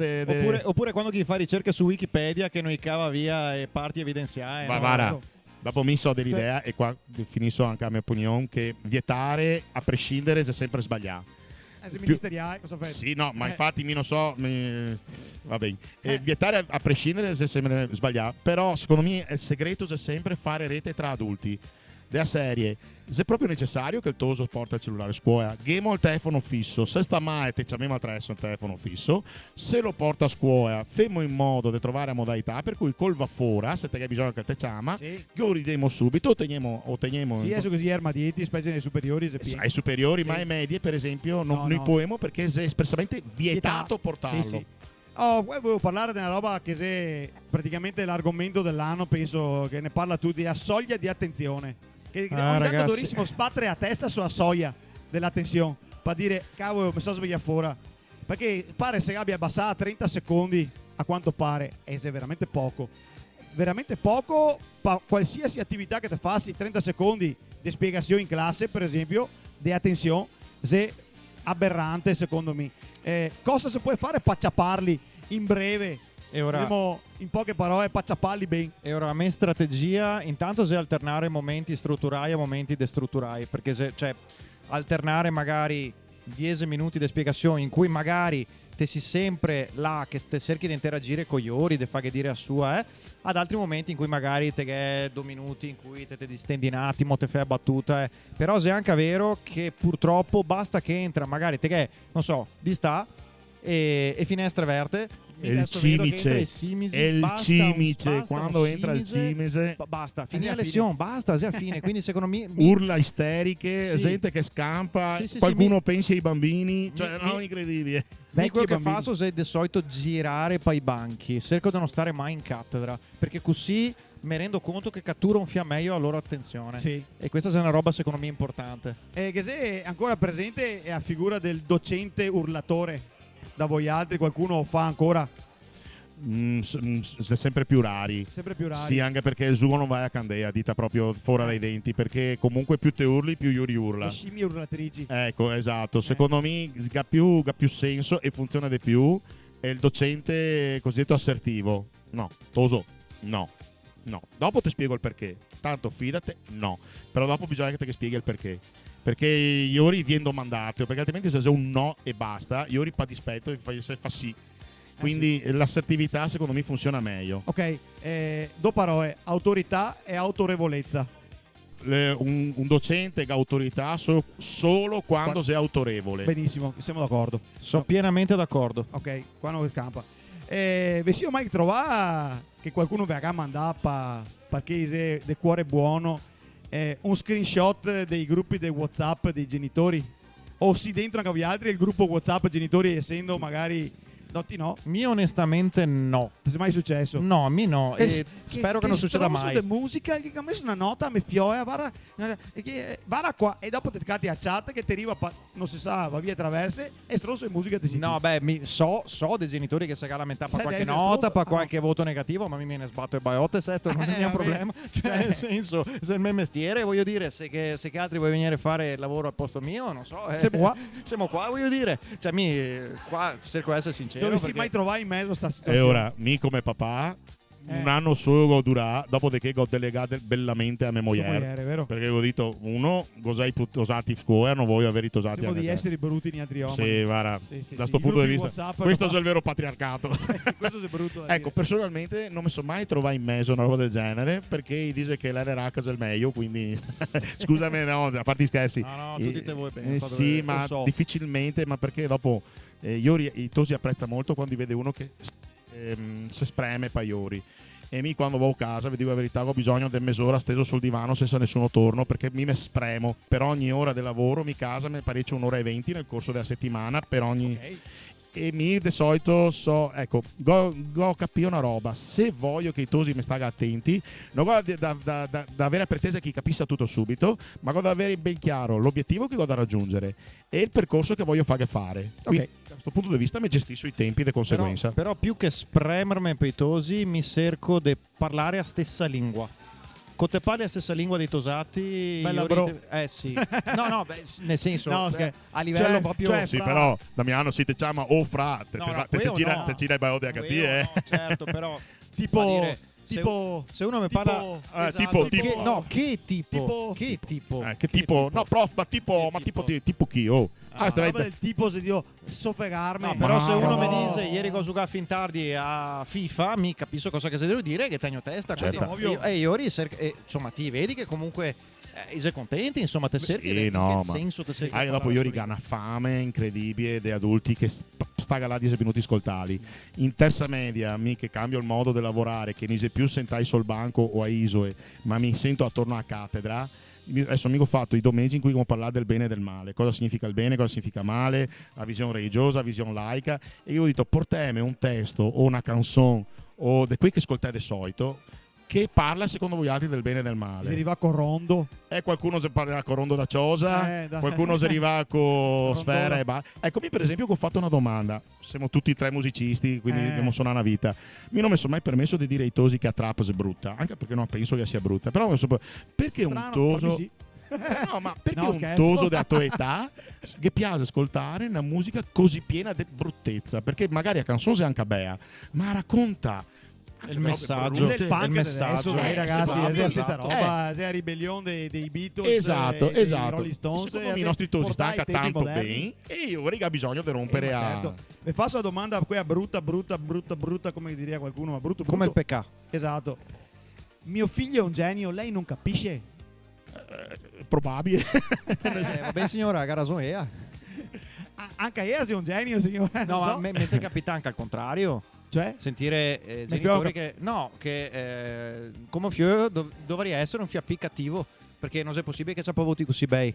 oppure quando chi fa ricerche su Wikipedia che non gli cava via e parti evidenziare. Guarda, dopo mi so dell'idea, e qua finisco anche la mia opinione, che vietare a prescindere è sempre sbagliato. Se ministeriale, cosa fai? Sì, no, ma infatti mi non so, va bene. Vietare a prescindere è sempre sbagliato, però secondo me il segreto è sempre fare rete tra adulti. Della serie, se è proprio necessario che il toso porta il cellulare a scuola, game il telefono fisso, se sta male te abbiamo attraverso il telefono fisso, se lo porta a scuola, femo in modo di trovare modalità per cui col va fuori, se te hai bisogno che te chiama, che lo ridiamo subito, otteniamo sì, adesso così armadieti, specie nei superiori, ai superiori, sì. Ma ai medie per esempio non noi possiamo, perché è espressamente vietato portarlo. Sì. Oh, poi volevo parlare di una roba che è praticamente l'argomento dell'anno, penso che ne parla tutti, la soglia di attenzione. Che ogni tanto ragazzi, dovrissimo sbattere a testa sulla soglia dell'attenzione, per dire, cavolo, mi sono svegliato fuori. Perché pare se abbia abbassato a 30 secondi, a quanto pare, è veramente poco. Veramente poco, qualsiasi attività che ti fassi, 30 secondi di spiegazione in classe, per esempio, di attenzione, è aberrante secondo me. Cosa si può fare per acciapparli in breve? E ora, Andiamo in poche parole, per acciapparli bene. a me strategia intanto se alternare momenti strutturali a momenti destrutturali, perché se, cioè, alternare magari 10 minuti di spiegazione in cui magari te si sempre là che te cerchi di interagire con gli ori, di fare dire a sua, ad altri momenti in cui magari te che 2 minuti in cui te distendi un attimo, te fai la battuta, però è anche vero che purtroppo basta che entra magari te che, non so, di sta e finestre verte. E il cimice, quando entra il cimice basta, finita la lezione, basta, sia fine. Quindi secondo me urla isteriche, Sì. gente che scampa, Sì, qualcuno pensa ai bambini, cioè no, incredibile. quello che bambini. faccio è di solito girare per i banchi, cerco di non stare mai in cattedra, perché così mi rendo conto che cattura un meglio la loro attenzione. Sì. E questa è una roba secondo me importante. Che se è ancora presente è la figura del docente urlatore. Da voi altri qualcuno fa ancora? Sempre più rari. Sempre più rari. Sì, anche perché il sugo non va a candela, dita proprio fuori dai denti, perché comunque più te urli, più Yuri urla. Le scimmie urlatrici. Ecco, esatto. Secondo me ha più senso e funziona di più. È il docente cosiddetto assertivo. No, toso, no. Dopo ti spiego il perché. Tanto fidate, no. Però dopo bisogna che te spieghi il perché. Perché Iori viene domandato, perché altrimenti se c'è un no e basta, Iori pa dispetto e fa sì. Quindi l'assertività secondo me funziona meglio. Ok, due parole, autorità e autorevolezza. Un docente ha autorità solo quando sei autorevole. Benissimo, siamo d'accordo. Sono pienamente d'accordo. Ok, qua non campa. Vi si mai trovare che qualcuno vi ha mandato perché è di cuore buono un screenshot dei gruppi dei WhatsApp dei genitori? O si dentro anche voi altri il gruppo WhatsApp genitori essendo magari noti no? Mio onestamente no. Non è mai successo? No, a me no. E spero che non succeda mai. Di musica gli ha messo una nota a me fioia, vara qua e dopo ti catti a chat che ti arriva non si sa, va via attraverso e stronzo di musica ti si No, beh, so dei genitori che si lamentano per Sai qualche adesso nota, stronzo- per qualche voto negativo, ma me ne sbatto e baiotte setto, non è mio vabbè. problema. Cioè, nel senso, se è il mio mestiere, voglio dire, se che altri vuoi venire a fare il lavoro al posto mio, non so. Siamo qua, voglio dire. Cioè, qua cerco di essere sincero. Dove si perché- mai trovare in mezzo sta situazione? E ora, mi come papà, un anno solo durà, dopodiché ho delegato bellamente a mia moglie. Vero? Perché ho detto, uno, cos'hai tosati scuola, non voglio avere tosati Siamo anche di te. esseri brutti in altri uomini. Sì, guarda, Sì, da sì. sto I punto di gruppi vista, WhatsApp, questo no. è il vero patriarcato. Questo è brutto da Ecco, dire. personalmente non mi sono mai trovato in mezzo a una roba del genere perché dice che l'RH è il meglio, quindi scusami, no, a parte gli scherzi. No, tutti te vuoi bene. Sì, lo ma so. difficilmente, ma perché dopo i Tosi apprezza molto quando vede uno che si spreme paiori. E mi quando vado a casa, vi dico la verità, ho bisogno di mezz'ora steso sul divano senza nessuno torno perché mi spremo. Per ogni ora di lavoro mi casa mi parecchio 1 ora e 20 nel corso della settimana per ogni... Ok. E mi di solito go capire una roba, se voglio che i tosi mi stagano attenti, non go da avere pretesa che capisca tutto subito, ma go da avere ben chiaro l'obiettivo che go da raggiungere e il percorso che voglio fare. Quindi, da questo punto di vista mi gestisco i tempi di conseguenza. Però più che spremermi per i tosi, mi cerco di parlare a stessa lingua. Con te parli la stessa lingua dei tosati? Bella io bro. sì. No, beh, nel senso, No, a livello proprio... Sì, però Damiano si te chiama o fra, te quello gira no. te gira i baiotti a capire, No, certo, però... Tipo... fa dire, tipo... se uno mi parla... tipo- Che tipo? che tipo, no prof, ma tipo tipo chi? Oh. roba del tipo se io soffermarmi. No, però se uno no. mi dice ieri ho giocato fin tardi a FIFA, mi capisco cosa che si deve dire, che tengo testa. Certo. Quindi io insomma, ti vedi che comunque sei contenti, insomma, te cerchi Sì, in no, che ma senso te cerchi. anche dopo io riga una fame incredibile di adulti che staga là 10 minuti ascoltali. In terza media mi che cambio il modo di lavorare, che non sei più sentai sul banco o a Isoe, ma mi sento attorno a cattedra. adesso amico ho fatto i domegi in cui come parlare del bene e del male, cosa significa il bene, cosa significa male, la visione religiosa, la visione laica, e io ho detto portami un testo o una canzone o di quei che ascoltate di solito che parla secondo voi altri del bene e del Si male. arriva con Rondo. Qualcuno se parlerà con Rondo da Ciosa, Da- qualcuno si arriva con Rondola. Sfera e eccomi per esempio che ho fatto una domanda, siamo tutti 3 musicisti quindi abbiamo suonato una vita, io non mi sono mai permesso di dire ai tosi che a trap è brutta, anche perché non penso che sia brutta, però perché Strano, un toso per me sì. no, ma perché No, un scherzo. toso della tua età che piace ascoltare una musica così piena di bruttezza, perché magari la canzone è anche bella ma racconta Il messaggio. Cos'è il punk il messaggio. adesso, ragazzi, esatto, è la stessa esatto. roba, è la ribellione dei Beatles, esatto, e dei esatto. Rolling Stones. Secondo me i nostri tosi stanno portare ai tempi tanto moderni. bene e io raga bisogno di rompere Ma a certo. Mi faccio la domanda qui brutta, come diría qualcuno, ma brutto. Come il PK. Esatto. Mio figlio è un genio, lei non capisce? probabile. Vabbè signora, Garasonea. Anche io sei un genio, signore. No, non ma so. me si capita anche al contrario. Cioè? Sentire genitori che come figlio dovrei essere un fiappi cattivo perché non è possibile che ci voti così bei.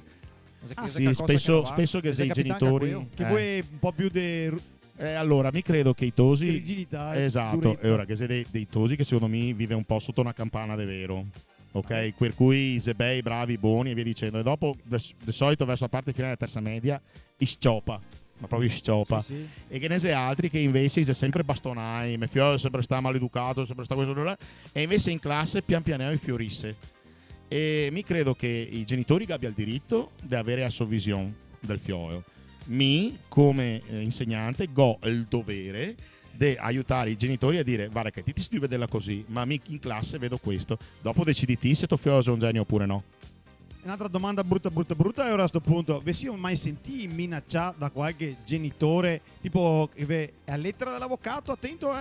Sì, spesso che sei genitori Che vuoi un po' più di allora mi credo che i tosi rigidità. esatto, durezza. e ora che sei dei tosi che secondo me vive un po' sotto una campana de vero. Ok, per cui se bei, bravi, buoni e via dicendo. E dopo, di solito, verso la parte finale della terza media, scioppa. Ma proprio scioppa. Sì, sì. E che ne sei altri che invece sei sempre bastonai, mio figlio sempre sta maleducato, sempre sta questo, e invece in classe pian piano fiorisse. E mi credo che i genitori abbiano il diritto di avere la sua visione del figlio. Mi, come insegnante, ho il dovere di aiutare i genitori a dire guarda che ti devi vederla così, ma in classe vedo questo. Dopo decidi te se tuo figlio è un genio oppure no. Un'altra domanda brutta e ora a sto punto, vi siamo mai sentiti minacciati da qualche genitore, tipo è a lettera dell'avvocato, attento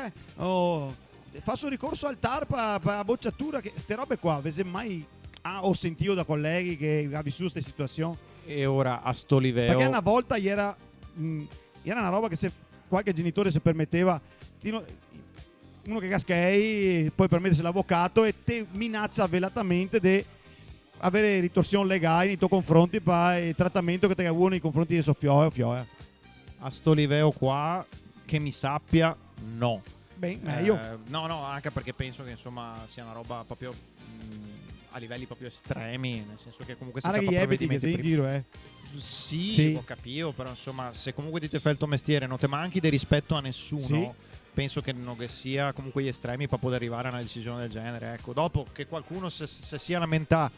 faccio ricorso al TAR per bocciatura, che ste robe qua, vi siete mai ho sentito da colleghi che ha vissuto queste situazioni? E ora a sto livello Perché una volta era una roba che se qualche genitore si permetteva, uno che cascai, poi permettersi l'avvocato e te minaccia velatamente di avere ritorsioni legali nei tuoi confronti per il trattamento che ti avuto nei confronti di suo figlio. a sto livello qua che mi sappia no. Beh, io no, anche perché penso che insomma sia una roba proprio a livelli proprio estremi, nel senso che comunque se c'è che eviti che sei in giro, Sì, ho capito, però insomma se comunque ti fai il tuo mestiere non ti manchi di rispetto a nessuno, Sì. penso che non che sia comunque gli estremi per poter arrivare a una decisione del genere. Ecco, dopo che qualcuno se sia lamentato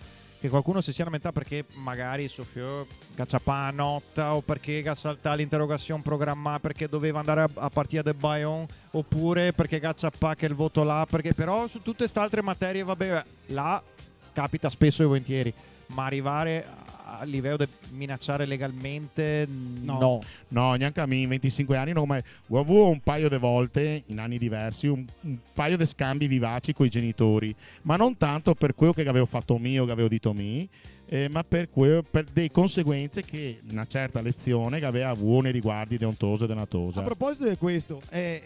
perché magari il suo figlio cacciapa a notta o perché ha saltato l'interrogazione programmata perché doveva andare a partire del Bayonne oppure perché cacciapa che il voto là, perché però su tutte queste altre materie vabbè là capita spesso e volentieri, ma arrivare a livello di minacciare legalmente no. No, neanche a me in 25 anni non ho mai. Ho avuto un paio di volte in anni diversi un paio di scambi vivaci con i genitori, ma non tanto per quello che avevo fatto mio, che avevo detto me, ma per delle conseguenze che una certa lezione che aveva avuto nei riguardi di un toso e di una tosa. A proposito di questo,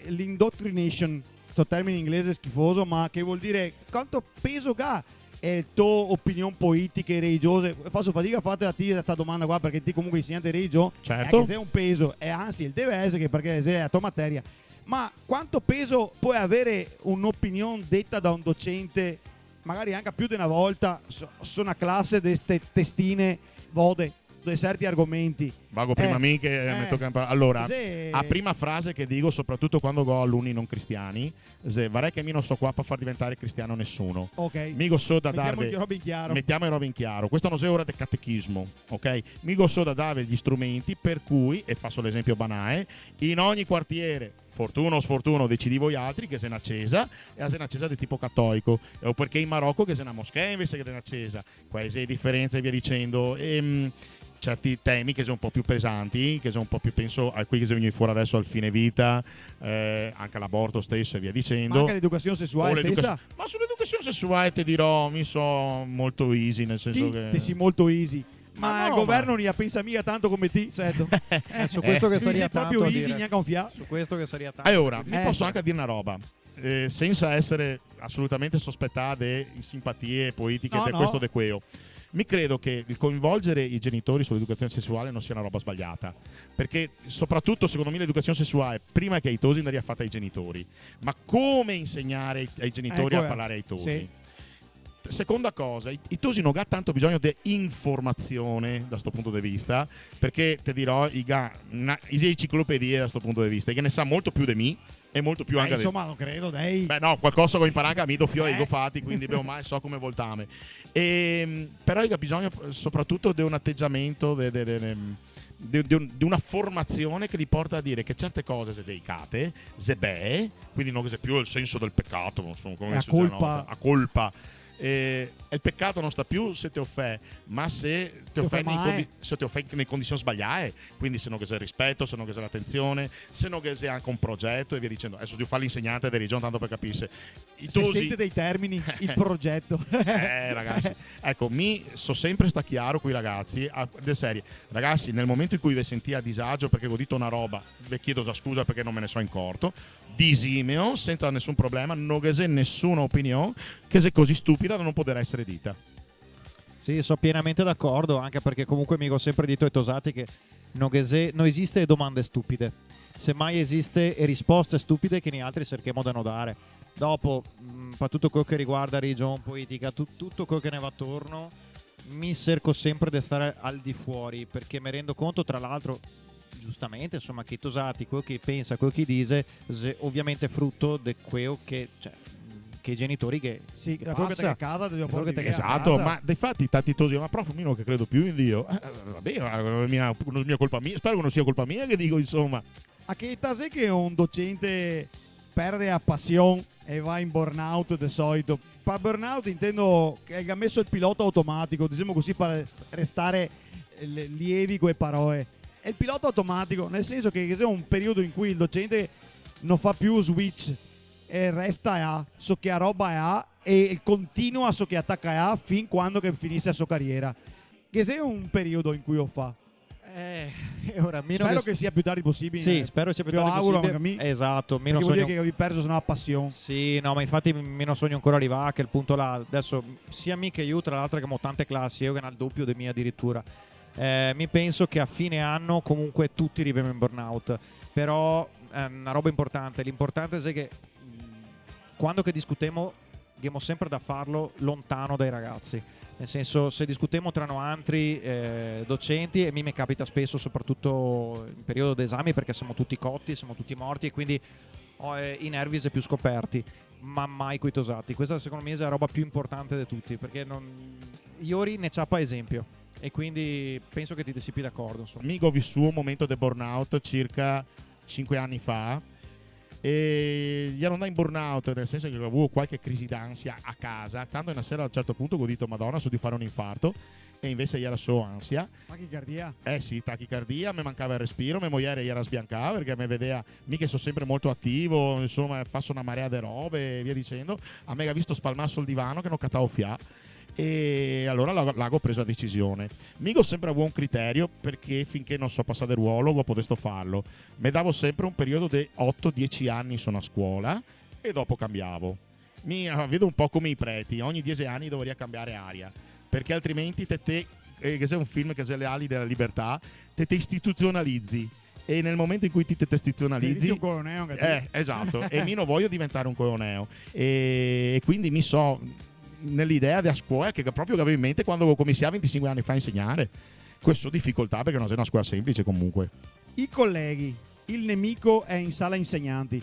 l'indoctrination, questo termine inglese schifoso, ma che vuol dire quanto peso ha è tua opinione politica e religiosa. Faccio fatica a fare a te questa domanda qua perché ti comunque insegnante di religione, Certo. che sei un peso e anzi il deve essere perché è la tua materia, ma quanto peso può avere un'opinione detta da un docente magari anche più di una volta su una classe di queste testine vode di certi argomenti? Vago prima me che mi tocca imparare. Allora, Se- a prima frase che dico, soprattutto quando ho alunni non cristiani, vorrei che mi non so qua per far diventare cristiano nessuno. ok, Migo so da mettiamo darvi le robe in chiaro. mettiamo le robe in chiaro. Questo non è ora del catechismo, ok? Migo so da darvi gli strumenti per cui, e faccio l'esempio banale, in ogni quartiere, fortuna o sfortuna, decidi voi altri che se una chiesa e se una chiesa di tipo cattolico, o perché in Marocco che se una moschea invece che una chiesa, queste differenze e via dicendo. Certi temi che sono un po' più pesanti, che sono un po' più, penso a quelli che sono venuti fuori adesso al fine vita, anche all'aborto stesso e via dicendo. Ma anche l'educazione sessuale stessa? Ma sull'educazione sessuale ti dirò, mi so molto easy, nel senso Ti che... sei molto easy. Ma Ma il no, governo non la pensa mica tanto come ti, certo. Su questo che Tu sarebbe sei proprio tanto a easy, dire. neanche un fiato. Su questo che sarebbe tanto. Allora, a dire. vi posso anche dire una roba, senza essere assolutamente sospettata di simpatie politiche No, di no. questo o di quello. Mi credo che il coinvolgere i genitori sull'educazione sessuale non sia una roba sbagliata, perché soprattutto secondo me l'educazione sessuale prima che ai tosi andrebbe fatta ai genitori, ma come insegnare ai genitori a parlare ai tosi? Sì. Seconda cosa, i tosi non hanno tanto bisogno di informazione da questo punto di vista, perché ti dirò, i enciclopedie da questo punto di vista, che ne sa molto più di me e molto più anche insomma, non credo, dai. Beh no, qualcosa che ho imparato a me doppio e fatti, quindi ormai so come voltame. Però ha bisogno soprattutto di un atteggiamento, di una formazione che li porta a dire che certe cose se delicate, se beh, quindi non che sia più il senso del peccato, non so come a si dice, colpa. a colpa. Il peccato non sta più se ti offè, ma se ti offè nelle condizioni sbagliate, quindi se non che sia il rispetto, se non che sia l'attenzione, se non che sia anche un progetto e via dicendo. Adesso devo fare l'insegnante di religione tanto per capire Se sente dei termini, il progetto. Ragazzi, ecco, mi so sempre sta chiaro con i ragazzi del serie. Ragazzi, nel momento in cui vi sentite a disagio perché ho detto una roba, vi chiedo scusa perché non me ne so incorto, disimeo senza nessun problema, non che sia nessuna opinione che se così stupida da non poter essere dita. Sì, sono pienamente d'accordo, anche perché comunque mi ho sempre detto ai tosati che non esiste domande stupide, semmai esiste risposte stupide che noi altri cerchiamo di non dare. Dopo, per tutto quello che riguarda religione, politica, tutto quello che ne va attorno, mi cerco sempre di stare al di fuori, perché mi rendo conto, tra l'altro, giustamente, insomma, che i tosati, quello che pensa, quello che dice, ovviamente frutto di quello che i genitori che sì, che da quello che passa, te a casa ti devo da quello che portare te via a Esatto, casa. ma dei fatti tanti tosi, ma proprio io non che credo più in Dio. Vabbè, non è mia colpa mia, spero che non sia colpa mia che dico, insomma. A che età sei che un docente perde la passione e va in burnout di solito? Per burnout intendo che ha messo il pilota automatico, diciamo così, per restare lievi quelle parole. E il pilota automatico, nel senso che c'è un periodo in cui il docente non fa più switch e resta a so che a roba è a e continua a so che attacca a fin quando che finisce la sua carriera. Che c'è un periodo in cui lo fa. ora, Spero che sia più tardi possibile. sì, spero sia più Io tardi auguro possibile. anche a me, Esatto, mi perché non vuol sogno. dire che avevi perso sennò la passione. Sì, no, ma infatti mi non sogno ancora arrivare a quel punto là. Adesso sia me che io, tra l'altro, che abbiamo tante classi, io che ne ho il doppio di me addirittura. Mi penso che a fine anno comunque tutti arriviamo in burnout. Però è una roba importante. L'importante è che quando che discutiamo, abbiamo sempre da farlo lontano dai ragazzi. Nel senso, se discutiamo tra noi altri docenti, e mi capita spesso, soprattutto in periodo d'esami, perché siamo tutti cotti, siamo tutti morti e quindi ho i nervi si più scoperti, ma mai coi tosati. Questa secondo me è la roba più importante di tutti, perché Iori ne c'ha pa esempio e quindi penso che ti sia più d'accordo. Insomma. Amico, ho vissuto un momento di burnout circa 5 anni fa e gli ero andato in burnout, nel senso che avevo qualche crisi d'ansia a casa, tanto una sera a un certo punto ho detto Madonna, so di fare un infarto, e invece era solo ansia. Tachicardia. Sì, tachicardia, mi mancava il respiro, mia moglie era sbiancata perché mi vedeva, mica sono sempre molto attivo, insomma faccio una marea di robe e via dicendo, a me ha visto spalmare sul divano che non catavo fià. E allora l'ago preso la decisione. Mico sempre avevo un criterio, perché finché non so passare il ruolo ho potuto farlo. Mi davo sempre un periodo di 8-10 anni sono a scuola e dopo cambiavo. Mi vedo un po' come i preti, ogni 10 anni dovrei cambiare aria, perché altrimenti che sei un film che sei le ali della libertà, te istituzionalizzi. E nel momento in cui ti istituzionalizzi, un coloneo, esatto, e mi non voglio diventare un coloneo, e quindi mi so nell'idea della scuola che proprio avevo in mente quando ho cominciato 25 anni fa a insegnare. Questa difficoltà perché non è una scuola semplice comunque. I colleghi, il nemico è in sala insegnanti.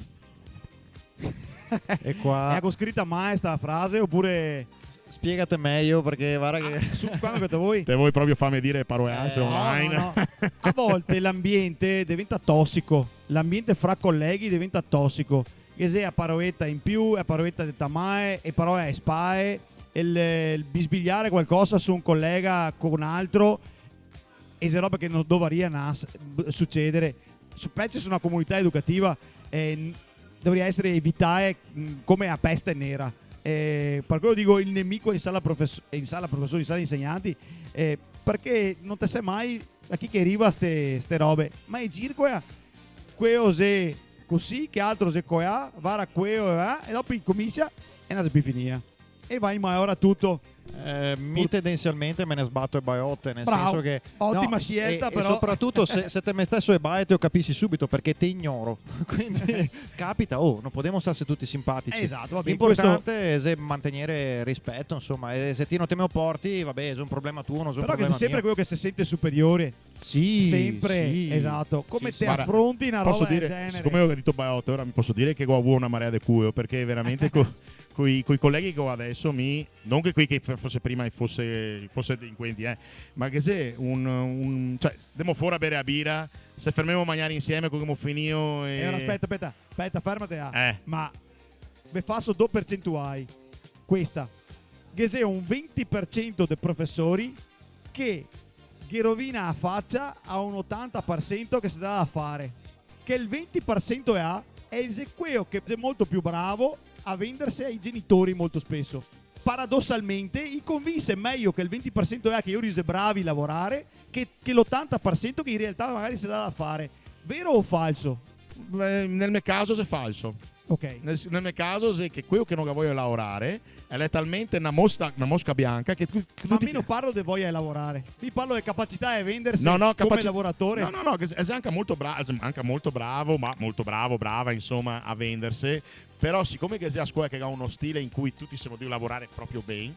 E qua È scritta mai sta frase oppure spiegate meglio, perché guarda che su quando che te vuoi? Te vuoi proprio farmi dire parole online? No. A volte l'ambiente diventa tossico, l'ambiente fra colleghi diventa tossico. Che se a paroetta in più, a paroetta di tamae, e parole a spae, il bisbigliare qualcosa su un collega con un altro, e se roba che non dovrebbe succedere. Specie su una comunità educativa dovrebbe essere evitare come a peste nera. Per quello dico il nemico in sala professori, in sala insegnanti, perché non te sai mai da chi che arriva ste robe. Ma è circola quello se così che altro se coia va a quello e dopo comincia e non si più finia e vai ma ora tutto Mi tendenzialmente me ne sbatto e Baiotte, nel Bravo, senso che ottima scelta, e però. soprattutto se te me stesso e Baiotte lo capisci subito perché te ignoro. Quindi capita, non possiamo stare tutti simpatici. Esatto, va bene. L'importante è mantenere rispetto, insomma, e se ti non te me lo porti, vabbè, è un problema tuo, non è un Però che problema sei sempre mio. quello che si sente superiore. Sì, Sempre, sì. esatto. Come Sì, te sì. affronti una Posso roba del dire, genere? siccome ho detto Baiotte, ora mi posso dire che ho avuto una marea di culo, perché veramente coi colleghi che ho adesso non che qui che fosse prima e fosse delinquenti, ma che se cioè andiamo fuori a bere a birra, se fermiamo a mangiare insieme come finito e Ora aspetta, fermati. Eh. Ma vi faccio 2 percentuali. Questa. Che sei un 20% dei professori che rovina a faccia a un 80% che si dà da fare. Che il 20% è il quello che è molto più bravo a vendersi ai genitori molto spesso. Paradossalmente, i convinse meglio che il 20% è che io rese bravi a lavorare che l'80% che in realtà magari si dà da fare. Vero o falso? nel mio caso è falso. Ok. Nel mio caso è che quello che non voglio lavorare è talmente una mosca bianca che Ma io non parlo di voglia di lavorare, mi parlo di capacità di vendersi No, come lavoratore. No, che è anche molto bravo, brava, insomma, a vendersi. Però siccome che sia a scuola che ha uno stile in cui tutti si devono lavorare proprio bene,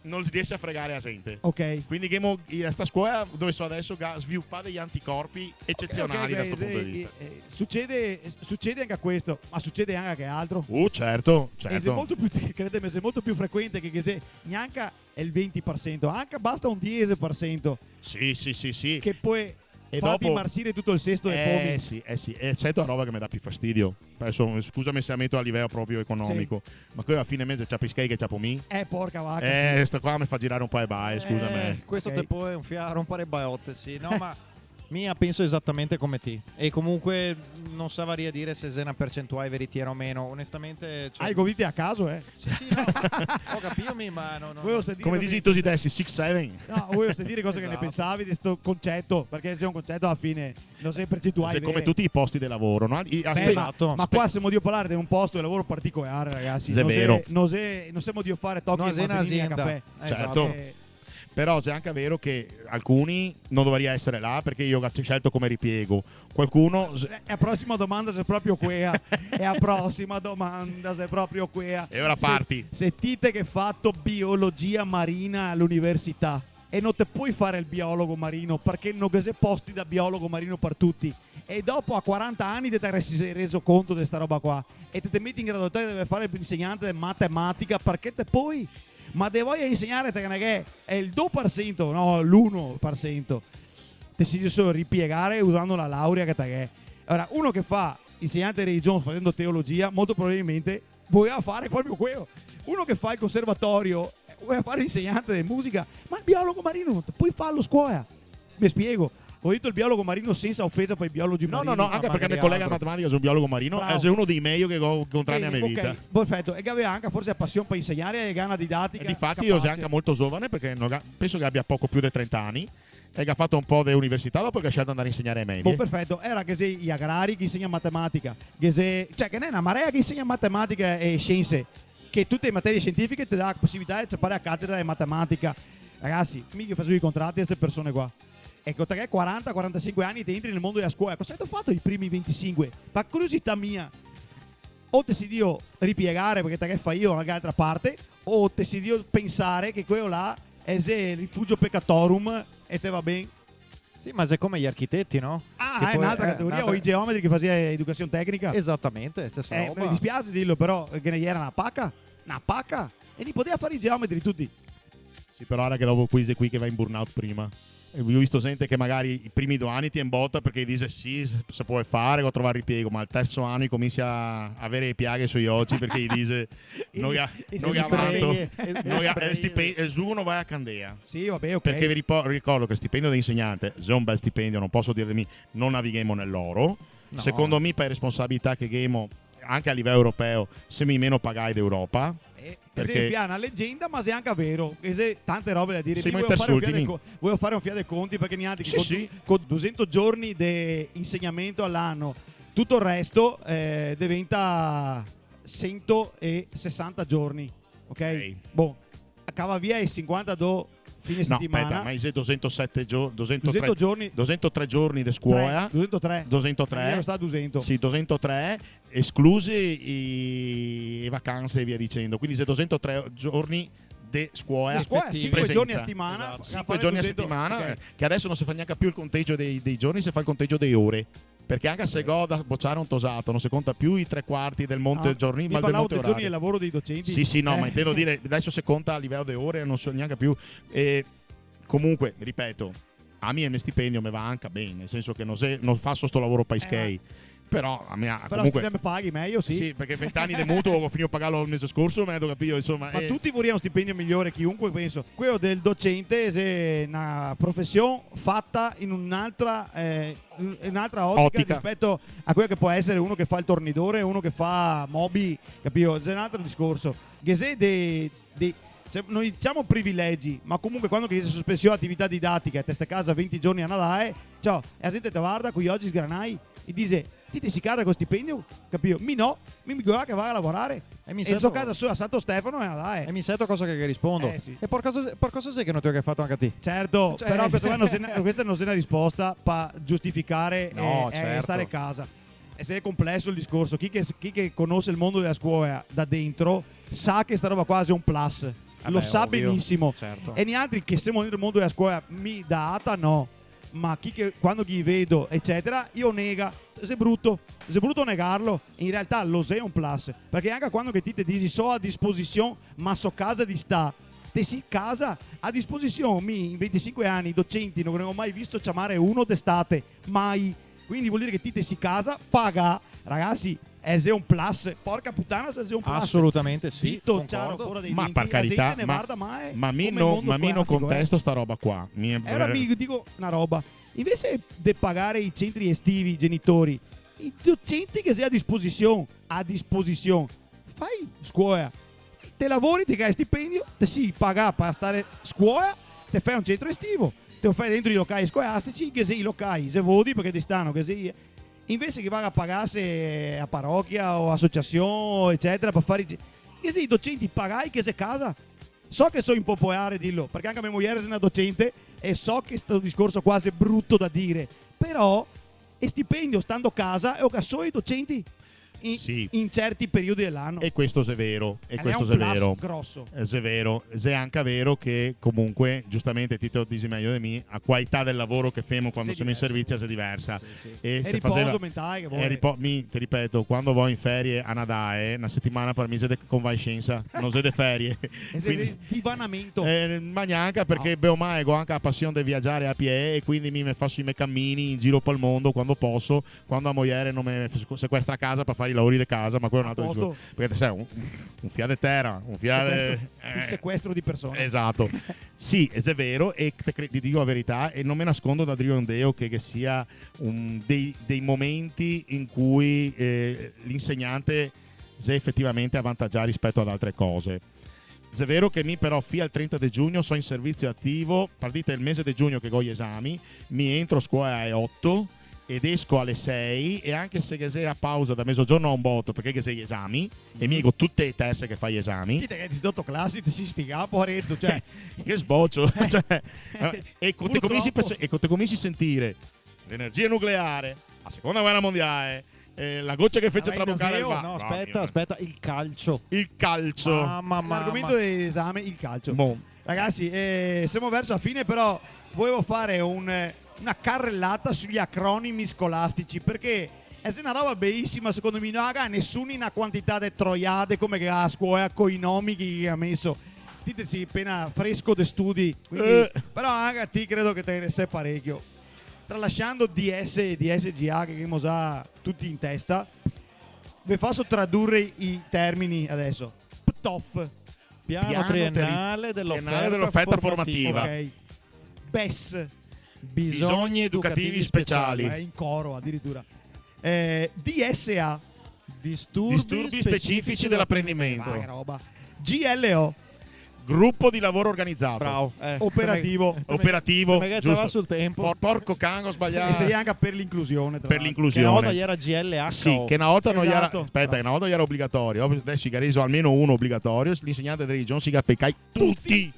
non riesce a fregare la gente. Ok. Quindi sta scuola dove sono adesso sviluppa degli anticorpi eccezionali da questo punto di vista. Succede anche a questo, ma succede anche a altro. Certo. E se molto più, credetemi, se molto più frequente che se neanche è il 20%, anche basta un 10%. Sì. Che poi E fa dopo dimarsire tutto il sesto dei pomi. sì, è certo la roba che mi dà più fastidio. Adesso, scusami se la metto a livello proprio economico, ma qui a fine mese c'ha Piscay che c'ha Pomi. Porca vacca. Sto qua mi fa girare un po' e vai, scusami. Questo Ok. te può rompere Baiotte, sì. No, ma mia penso esattamente come te. E comunque non saprei a dire se è una percentuale veritiera o meno. Onestamente, Hai convinti a caso, Sì, no, ho capito, ma no. Volevo sentire Come cosa- dici tu si dessi 6-7. No, volevo sentire cosa che ne Esatto. pensavi di questo concetto, perché se è un concetto alla fine non sei percentuali Come vere. tutti i posti di lavoro, no? Esatto. Ma qua siamo di parlare di un posto di lavoro particolare, ragazzi. È vero. Non siamo di fare tocchi No, e è manzanini a un'azienda. caffè. Certo. Eh, Però c'è anche vero che alcuni non dovrebbero essere là perché io ho scelto come ripiego. Qualcuno E la prossima domanda se proprio quea. E la prossima domanda se proprio quea. E ora parti. Sentite che hai fatto biologia marina all'università e non te puoi fare il biologo marino perché non c'è posti da biologo marino per tutti. E dopo a 40 anni ti sei reso conto di sta roba qua e te metti in graduatoria di fare l'insegnante di matematica perché te poi ma te voglio insegnare che è il 2%, no l'1%. Te si deve ripiegare usando la laurea che te è. Ora, uno che fa insegnante di religione facendo teologia, molto probabilmente voleva fare proprio quello. Uno che fa il conservatorio, vuole fare l'insegnante di musica, ma il biologo marino non te puoi farlo a scuola. Mi spiego. Ho detto il biologo marino senza offesa per i biologi No, marini. anche perché mio collega di matematica è un biologo marino, Bravo. è uno dei meglio che ho incontrato nella mia vita. Ok, perfetto. E che aveva anche forse passione per insegnare e gana didattica. E difatti io sono anche molto giovane perché penso che abbia poco più di 30 anni e che ha fatto un po' di università dopo che ha scelto di andare a insegnare ai medie. Perfetto, era che sei gli agrari che insegna matematica, cioè che non è una marea che insegna matematica e scienze, che tutte le materie scientifiche ti dà la possibilità di fare a cattedra di matematica. Ragazzi, mica facevo i contratti a queste persone qua. Ecco, te che 40-45 anni ti entri nel mondo della scuola, cosa hai fatto i primi 25? Ma curiosità mia, o ti si dio ripiegare perché te che fa io dall'altra parte, o ti si dio pensare che quello là è il rifugio peccatorum e te va bene. Sì, ma è come gli architetti, no? Ah, Che è poi un'altra categoria, un'altra- o i geometri che faceva educazione tecnica. Esattamente, stessa roba. Mi dispiace dirlo, però che ne era una pacca, e li poteva fare i geometri tutti. Sì, però ora che dopo qui che va in burnout prima. E ho visto gente che magari i primi 2 anni ti imbotta perché dice sì, se può fare, o trovare ripiego, ma al terzo anno cominci a avere le piaghe sui occhi perché gli dice noi avanto, il suo non vai a Candea. Sì, vabbè, ok. Perché vi ricordo che il stipendio di insegnante è un bel stipendio, non posso dire di me, non navighiamo nell'oro. No. Secondo me per responsabilità che abbiamo anche a livello europeo siamo i meno pagati d'Europa. Perché è una leggenda, ma è anche vero. Che se tante robe da dire. Siamo Volevo intersultini. fare un fiato dei conti perché niente Sì, sì. con 200 giorni di insegnamento all'anno, tutto il resto diventa 160 giorni. Ok? Ok. Boh. cava via i 52 fine No, settimana. aspetta, ma i 207 giorni, 200 giorni, 203 giorni di scuola, 203. 203, Sta a 200. sì, 203, esclusi i vacanze e via dicendo. Quindi se 203 giorni di scuola, Le scuole, 5 giorni a settimana. Esatto. 5 giorni a 200, settimana, ok. che adesso non si fa neanche più il conteggio dei giorni, si fa il conteggio delle ore. Perché anche se goda bocciare un tosato, non si conta più i 3/4 del monte giorni, ma del parlavo monte dei giorni orario. di lavoro dei docenti. Sì, no, ma intendo dire, adesso si conta a livello di ore, non so neanche più. E comunque, ripeto, a me il mio stipendio mi va anche bene, nel senso che non faccio sto lavoro paiskei. Però a me Però comunque se te me paghi meglio, sì. sì, perché 20 anni di mutuo ho finito a pagarlo il mese scorso, me ne ho capito, insomma. Ma tutti vorremmo un stipendio migliore, chiunque penso. Quello del docente è una professione fatta in un'altra ottica rispetto a quello che può essere uno che fa il tornidore, uno che fa mobi, capito? C'è un altro discorso. Che se cioè, noi diciamo privilegi, ma comunque quando che si sospensione attività didattica e testa a casa 20 giorni a Nadale, ciao, e la gente te guarda qui oggi sgranai e dice ti si cade con stipendio, capito? Mi mi guarda che va a lavorare E mi e sento- so casa sua a Santo Stefano e Nadale. E mi sento cosa che rispondo. Sì. E per cosa sei che non ti ho che fatto anche a te? Certo, Cioè- però questa non è una risposta per giustificare No, e certo. stare a casa. E se è complesso il discorso, chi che conosce il mondo della scuola da dentro sa che sta roba quasi è un plus. Lo Vabbè, sa ovvio. benissimo. Certo. E neanche che siamo nel mondo della scuola mi data no. Ma quando gli vedo, eccetera, io nega. Se è brutto negarlo. In realtà lo sei un plus. Perché anche quando che ti dici so a disposizione, ma so casa di sta. Te si casa a disposizione. In 25 anni i docenti non ho mai visto chiamare uno d'estate. Mai. Quindi vuol dire che ti si casa, paga. Ragazzi, è un plus. Porca puttana se è un plus. Assolutamente sì. Dito chiaro concordo. fuori dei Ma denti, per la carità, gente ne guarda mai ma mi come non mondo scolastico, contesto sta roba qua. E ora mi dico una roba. Invece di pagare i centri estivi, i genitori, i docenti che sei a disposizione, fai scuola. Te lavori, ti hai stipendio, te si paga per stare a scuola, te fai un centro estivo, te lo fai dentro i locali scolastici, che sei i locali, se vodi perché ti stanno, che sei... Invece che vada a pagarsi a parrocchia o associazione, eccetera, per fare... Che sei i docenti pagai che sei a casa. So che sono impopolare dillo, perché anche mia moglie è una docente e so che questo discorso quasi è brutto da dire, però è stipendio stando a casa e ho caso i docenti Sì. in certi periodi dell'anno. E questo è vero, e È questo un è plus vero. grosso. È vero, è anche vero che comunque, giustamente ti lo dici meglio di me, la qualità del lavoro che famo quando Sì, siamo in diverso. servizio è diversa. Sì. E E se riposo faceva- mentale che e vuoi. ti ripeto, quando vado in ferie a Nadale, una settimana per me siete convalescenza, non siete ferie. E se Quindi- divanamento. ma neanche perché No. beh, ormai ho anche la passione di viaggiare a piedi e quindi mi faccio i miei cammini in giro per il mondo quando posso, quando la moglie non mi sequestra a casa per fare i lavori di casa, ma quello è un altro A posto. discorso. Perché sai, un fiade terra, un fiade... Il sequestro di persone. Esatto, sì, è vero, e ti dico la verità, e non me nascondo da Drio Deo che sia dei momenti in cui l'insegnante si effettivamente avvantaggia rispetto ad altre cose. È vero che mi però fino al 30 di giugno sono in servizio attivo, partite il mese di giugno che ho gli esami, mi entro a scuola alle 8 ed esco alle 6 e anche se sei a pausa da mezzogiorno a un botto perché che sei gli esami e mi dico tutte le terze che fai gli esami Dite che di 8 classi ti si sfiga, poveretto, cioè. che sboccio cioè, e te Purtroppo. cominci a sentire l'energia nucleare, la seconda guerra mondiale, la goccia che fece Vabbè, traboccare il Naseo, No, va- aspetta, il calcio. il calcio. L'argomento dell'esame, il calcio. Boh. Ragazzi, siamo verso la fine, però volevo fare una carrellata sugli acronimi scolastici, perché è una roba bellissima, secondo me. Non ha nessuno in una quantità di troiade come che a scuola con i nomi che ha messo. Dite sì, appena fresco di studi. Quindi, però anche a te credo che te ne sai parecchio. Tralasciando DS e DSGA che abbiamo già tutti in testa, vi faccio tradurre i termini adesso. PTOF. Piano triennale dell'offerta formativa. Ok. BES. Bisogni educativi speciali. In coro addirittura. DSA. Disturbi specifici dell'apprendimento. Vai, roba. GLO. Gruppo di lavoro organizzato. Bravo. Operativo. Operativo. Perché giusto. c'aveva sul tempo. Porco cango, ho E sbagliato. seria anche per l'inclusione. tra Per l'altro. Che una volta l'inclusione. gli era GLH. Sì, che una volta non era. Esatto. Aspetta, che una volta era obbligatorio. Adesso si reso almeno uno obbligatorio. L'insegnante di religione si beccai tutti.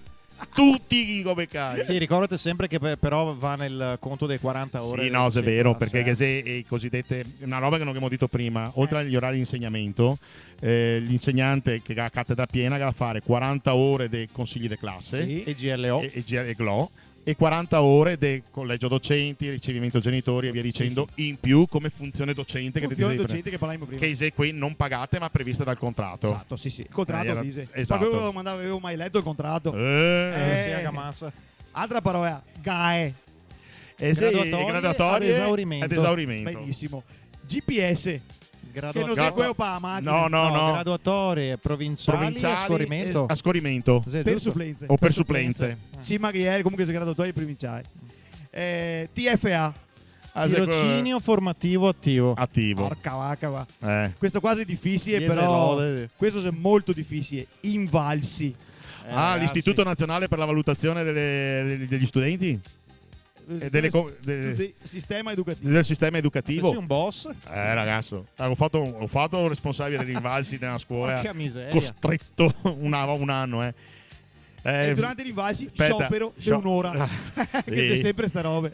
Tutti come beccai. Sì, ricordate sempre che però va nel conto dei 40 ore. Sì, no, se è vero, classe, perché che se i cosiddette una roba che non abbiamo detto prima, oltre agli orari di insegnamento, l'insegnante che ha cattedra piena deve fare 40 ore dei consigli di classe Sì. E GLO. e GLO e 40 ore del collegio docenti, ricevimento genitori e via dicendo, in più come funzione docente che Funzione ti dice docente che parlavamo prima. che se qui non pagate ma prevista dal contratto. Esatto, sì, sì. Il contratto Era- dice. esatto. Ma avevo mandato, avevo mai letto il contratto. Sì, a Gamassa. Altra parola, GAE. Sì, Graduatorie ad esaurimento. ad esaurimento. Benissimo. GPS. Che non sei Graduatorie. quello per la macchina. No. Graduatorie provinciali a scorrimento. a scorrimento Sì, Per giusto? supplenze. o per supplenze. Sì, ma che ieri comunque sei graduatorie provinciali. TFA. Tirocinio formativo attivo. attivo. Porca vacca, va. Eh. Questo quasi è difficile, Chiese però. lode. Questo è molto difficile. Invalsi. Ragazzi. l'Istituto Nazionale per la Valutazione degli Studenti? Sistema educativo. Del sistema Sei educativo? un boss? Ragazzo, ho fatto un responsabile degli invalsi nella scuola. Porca miseria. Costretto un anno, E durante l'invalsi aspetta, sciopero di scio- un'ora. Che c'è sempre sta roba.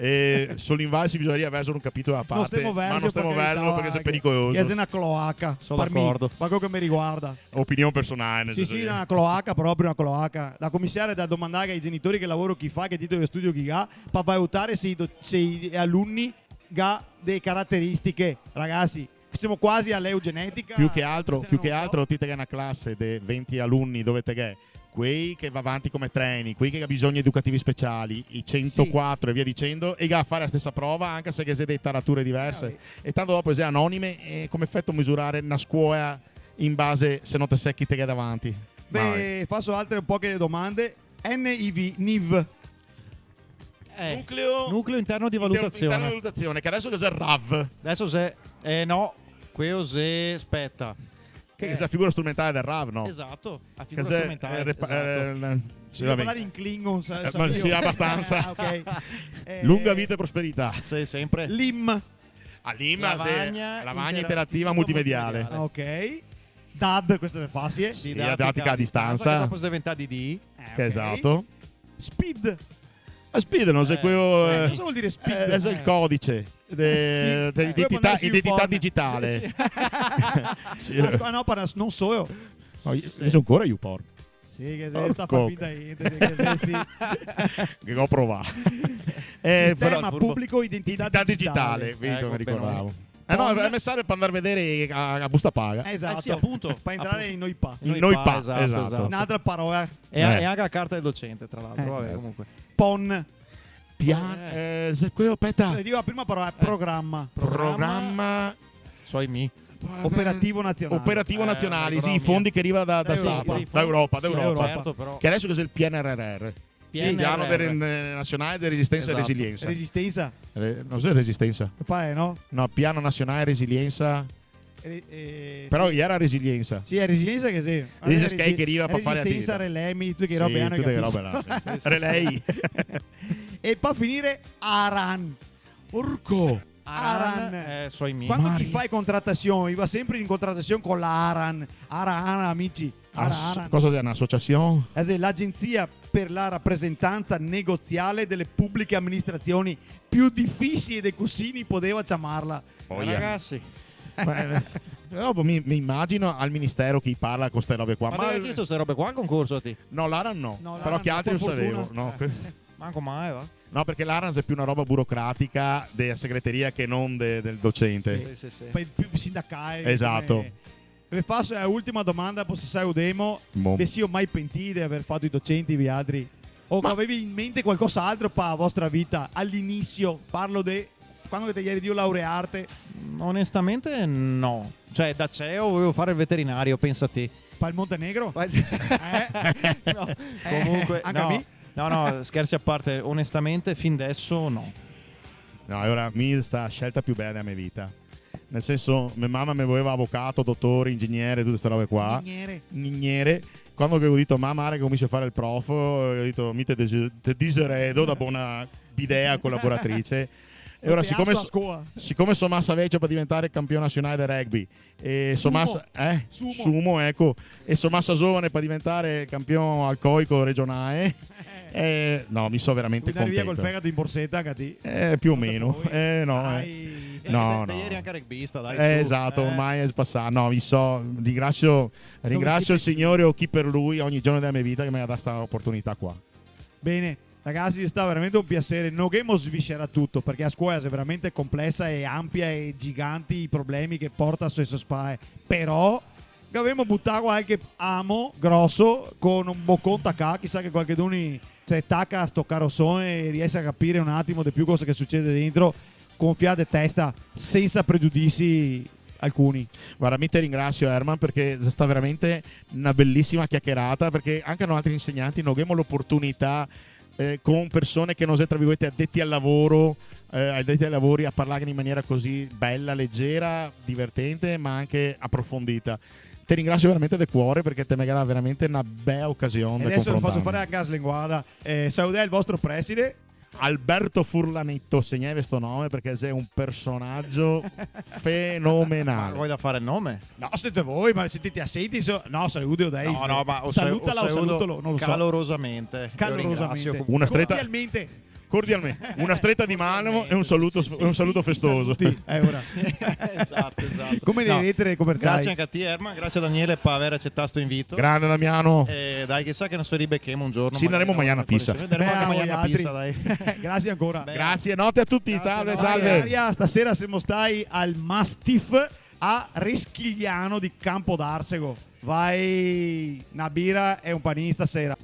Sull'invalsi bisogneria avere un capitolo a Non parte, stiamo ma non verso stiamo per carità, verso perché è che è pericoloso. una cloaca. Sono Per me, d'accordo. ma quello che mi riguarda. Opinione personale. nel Sì, senso sì, che- una cloaca, proprio una cloaca. Da commissaria da domandare ai genitori che lavoro chi fa, che titolo di studio chi ha, per valutare se gli alunni ha delle caratteristiche. Ragazzi, siamo quasi all'eugenetica. Più che altro, Non so. ti che è una classe di 20 alunni dove te che quei che va avanti come treni, quei che ha bisogni educativi speciali, i 104 e via dicendo, e a fare la stessa prova anche se che dei tarature diverse. E tanto dopo è anonime e come effetto misurare una scuola in base se non te secchi te che è davanti. Beh, faccio altre poche domande. NIV. Nucleo interno di valutazione. Interno di valutazione, che adesso cos'è il RAV? Adesso se no, quello se aspetta. Che è la figura strumentale del RAV, no? Esatto, a figura Cos'è? strumentale. Esatto. Sì, Devo vabbè. parlare in Klingon, ma sì, abbastanza. Ok. Lunga vita e prosperità. Sei sempre LIM. A Lima, Lavagna lavagna interattiva interattiva multimediale. Ok. DAD, questo è facile. Didattica a distanza. Che dopo si diventa DD. Che ok. esatto. Speed. A Speed non so quello. Cosa vuol dire speed? Adesso è il codice Sì. dell'identità Quello identità quando digitale. Sì. Ah, no, non so io. No, io sono ancora YouPorn Sì, che Porco. sta finta niente. Sì. che ho provato. Sistema pubblico identità digitale, vedi Ecco, come ricordavo. bene. No, è messaggio per andare a vedere a busta paga. Esatto. sì, appunto. Per entrare Appunto. in noi pa. Noi pa, esatto, esatto. esatto. Un'altra parola. E anche la carta del docente, tra l'altro. Vabbè, Eh. comunque. PON. Se quello aspetta. Dico la prima parola, programma. Programma Mi. Operativo nazionale. Operativo nazionale, sì, i economia. fondi che arriva da Da Stato, Europa. da Europa, Sì, d'Europa. Certo, però. Che adesso cos'è il PNRR? PNRR. Piano nazionale di resistenza Esatto. e resilienza. Resistenza. Non so resistenza. Pare, no? No, piano nazionale resilienza. Però sì. era resilienza. Sì, è resilienza che sì. Dice che arriva per fare resistenza, attività. relemi, tutte che Sì, robe hanno tutte che capisco. robe là, sì. Relay. E per finire Aran. Porco. Aran. Mi. Quando Mari. chi fa contrattazione, va sempre in contrattazione con la Aran. Aran, amici. Aran. Cosa è un'associazione? È l'agenzia per la rappresentanza negoziale delle pubbliche amministrazioni. Più difficile dei cusini poteva chiamarla. Ragazzi, Dopo mi immagino al ministero chi parla con queste robe qua. ma ti hai chiesto queste robe qua al concorso a te? No, l'Aran no. No, Però l'Aran che no, altri lo per sapevo. fortuna. No, Manco mai, va? no, perché l'Aran è più una roba burocratica della segreteria che non del docente. Sì. Più sindacale. Esatto. Vi faccio l'ultima domanda, posso sai Udemo. Boh. Vi siamo mai pentiti di aver fatto i docenti vi altri? O Ma- avevi in mente qualcos'altro per la vostra vita? All'inizio, parlo di quando te ieri di laurearte, Onestamente no. Cioè, da CEO volevo fare il veterinario, pensa a te. per il Montenegro? No, comunque, anche a no. me? No, scherzi a parte, onestamente fin adesso no. No, allora mi sta scelta più bella della mia vita. nel senso mia mamma mi voleva avvocato, dottore, ingegnere, tutte queste robe qua. Nignere. Quando avevo detto mamma che comincio a fare il prof, ho detto mi te desideredo da buona idea collaboratrice. E ora siccome sono massa vecchia per diventare campione nazionale di rugby e sono massa sumo, ecco, e sono massa giovane per diventare campione alcoico regionale, no, mi so veramente contento. Via col contento. fegato in borsetta Cati. Più o meno. No. Ieri anche rugbista, dai. Esatto, ormai è passato. No, ringrazio il Signore o chi per lui ogni giorno della mia vita che mi ha dato questa opportunità qua. Bene. Ragazzi, è stato veramente un piacere. Non che sviscera tutto, perché la scuola è veramente complessa e ampia e giganti i problemi che porta a sulle spae. Però abbiamo buttato qualche amo grosso con un boccone tacca. Chissà che qualche d'uni se tacca a sto carrozzone e riesce a capire un attimo di più cosa che succede dentro con fiato e testa, senza pregiudizi alcuni. Veramente ringrazio Herman perché è stata veramente una bellissima chiacchierata, perché anche noi altri insegnanti non abbiamo l'opportunità con persone che non sono tra virgolette addetti al lavoro, addetti ai lavori, a parlare in maniera così bella, leggera, divertente, ma anche approfondita. Ti ringrazio veramente del cuore perché te mi dà veramente una bella occasione. E adesso lo faccio fare a gas linguada. Salutai il vostro preside Alberto Furlanetto, segnai questo nome perché sei un personaggio fenomenale. Ma vuoi da fare il nome? No, siete voi, ma sentite assenti. No, saluto dai. No, ma salutalo, salutalo, non lo so. Calorosamente. Una stretta. Cordialmente. Una stretta di mano e un saluto festoso. Ora. Esatto. Come devi vedere come grazie anche a te Herman, grazie a Daniele per aver accettato questo invito. Grande Damiano. Dai, chissà che non si ribecchiamo un giorno. Ci daremo Mariana Pisa. Dai. Grazie ancora. Grazie, notte a tutti. Grazie, salve. Stasera siamo stai al Mastiff a Reschigliano di Campo d'Arsego. Vai una birra e un panino stasera.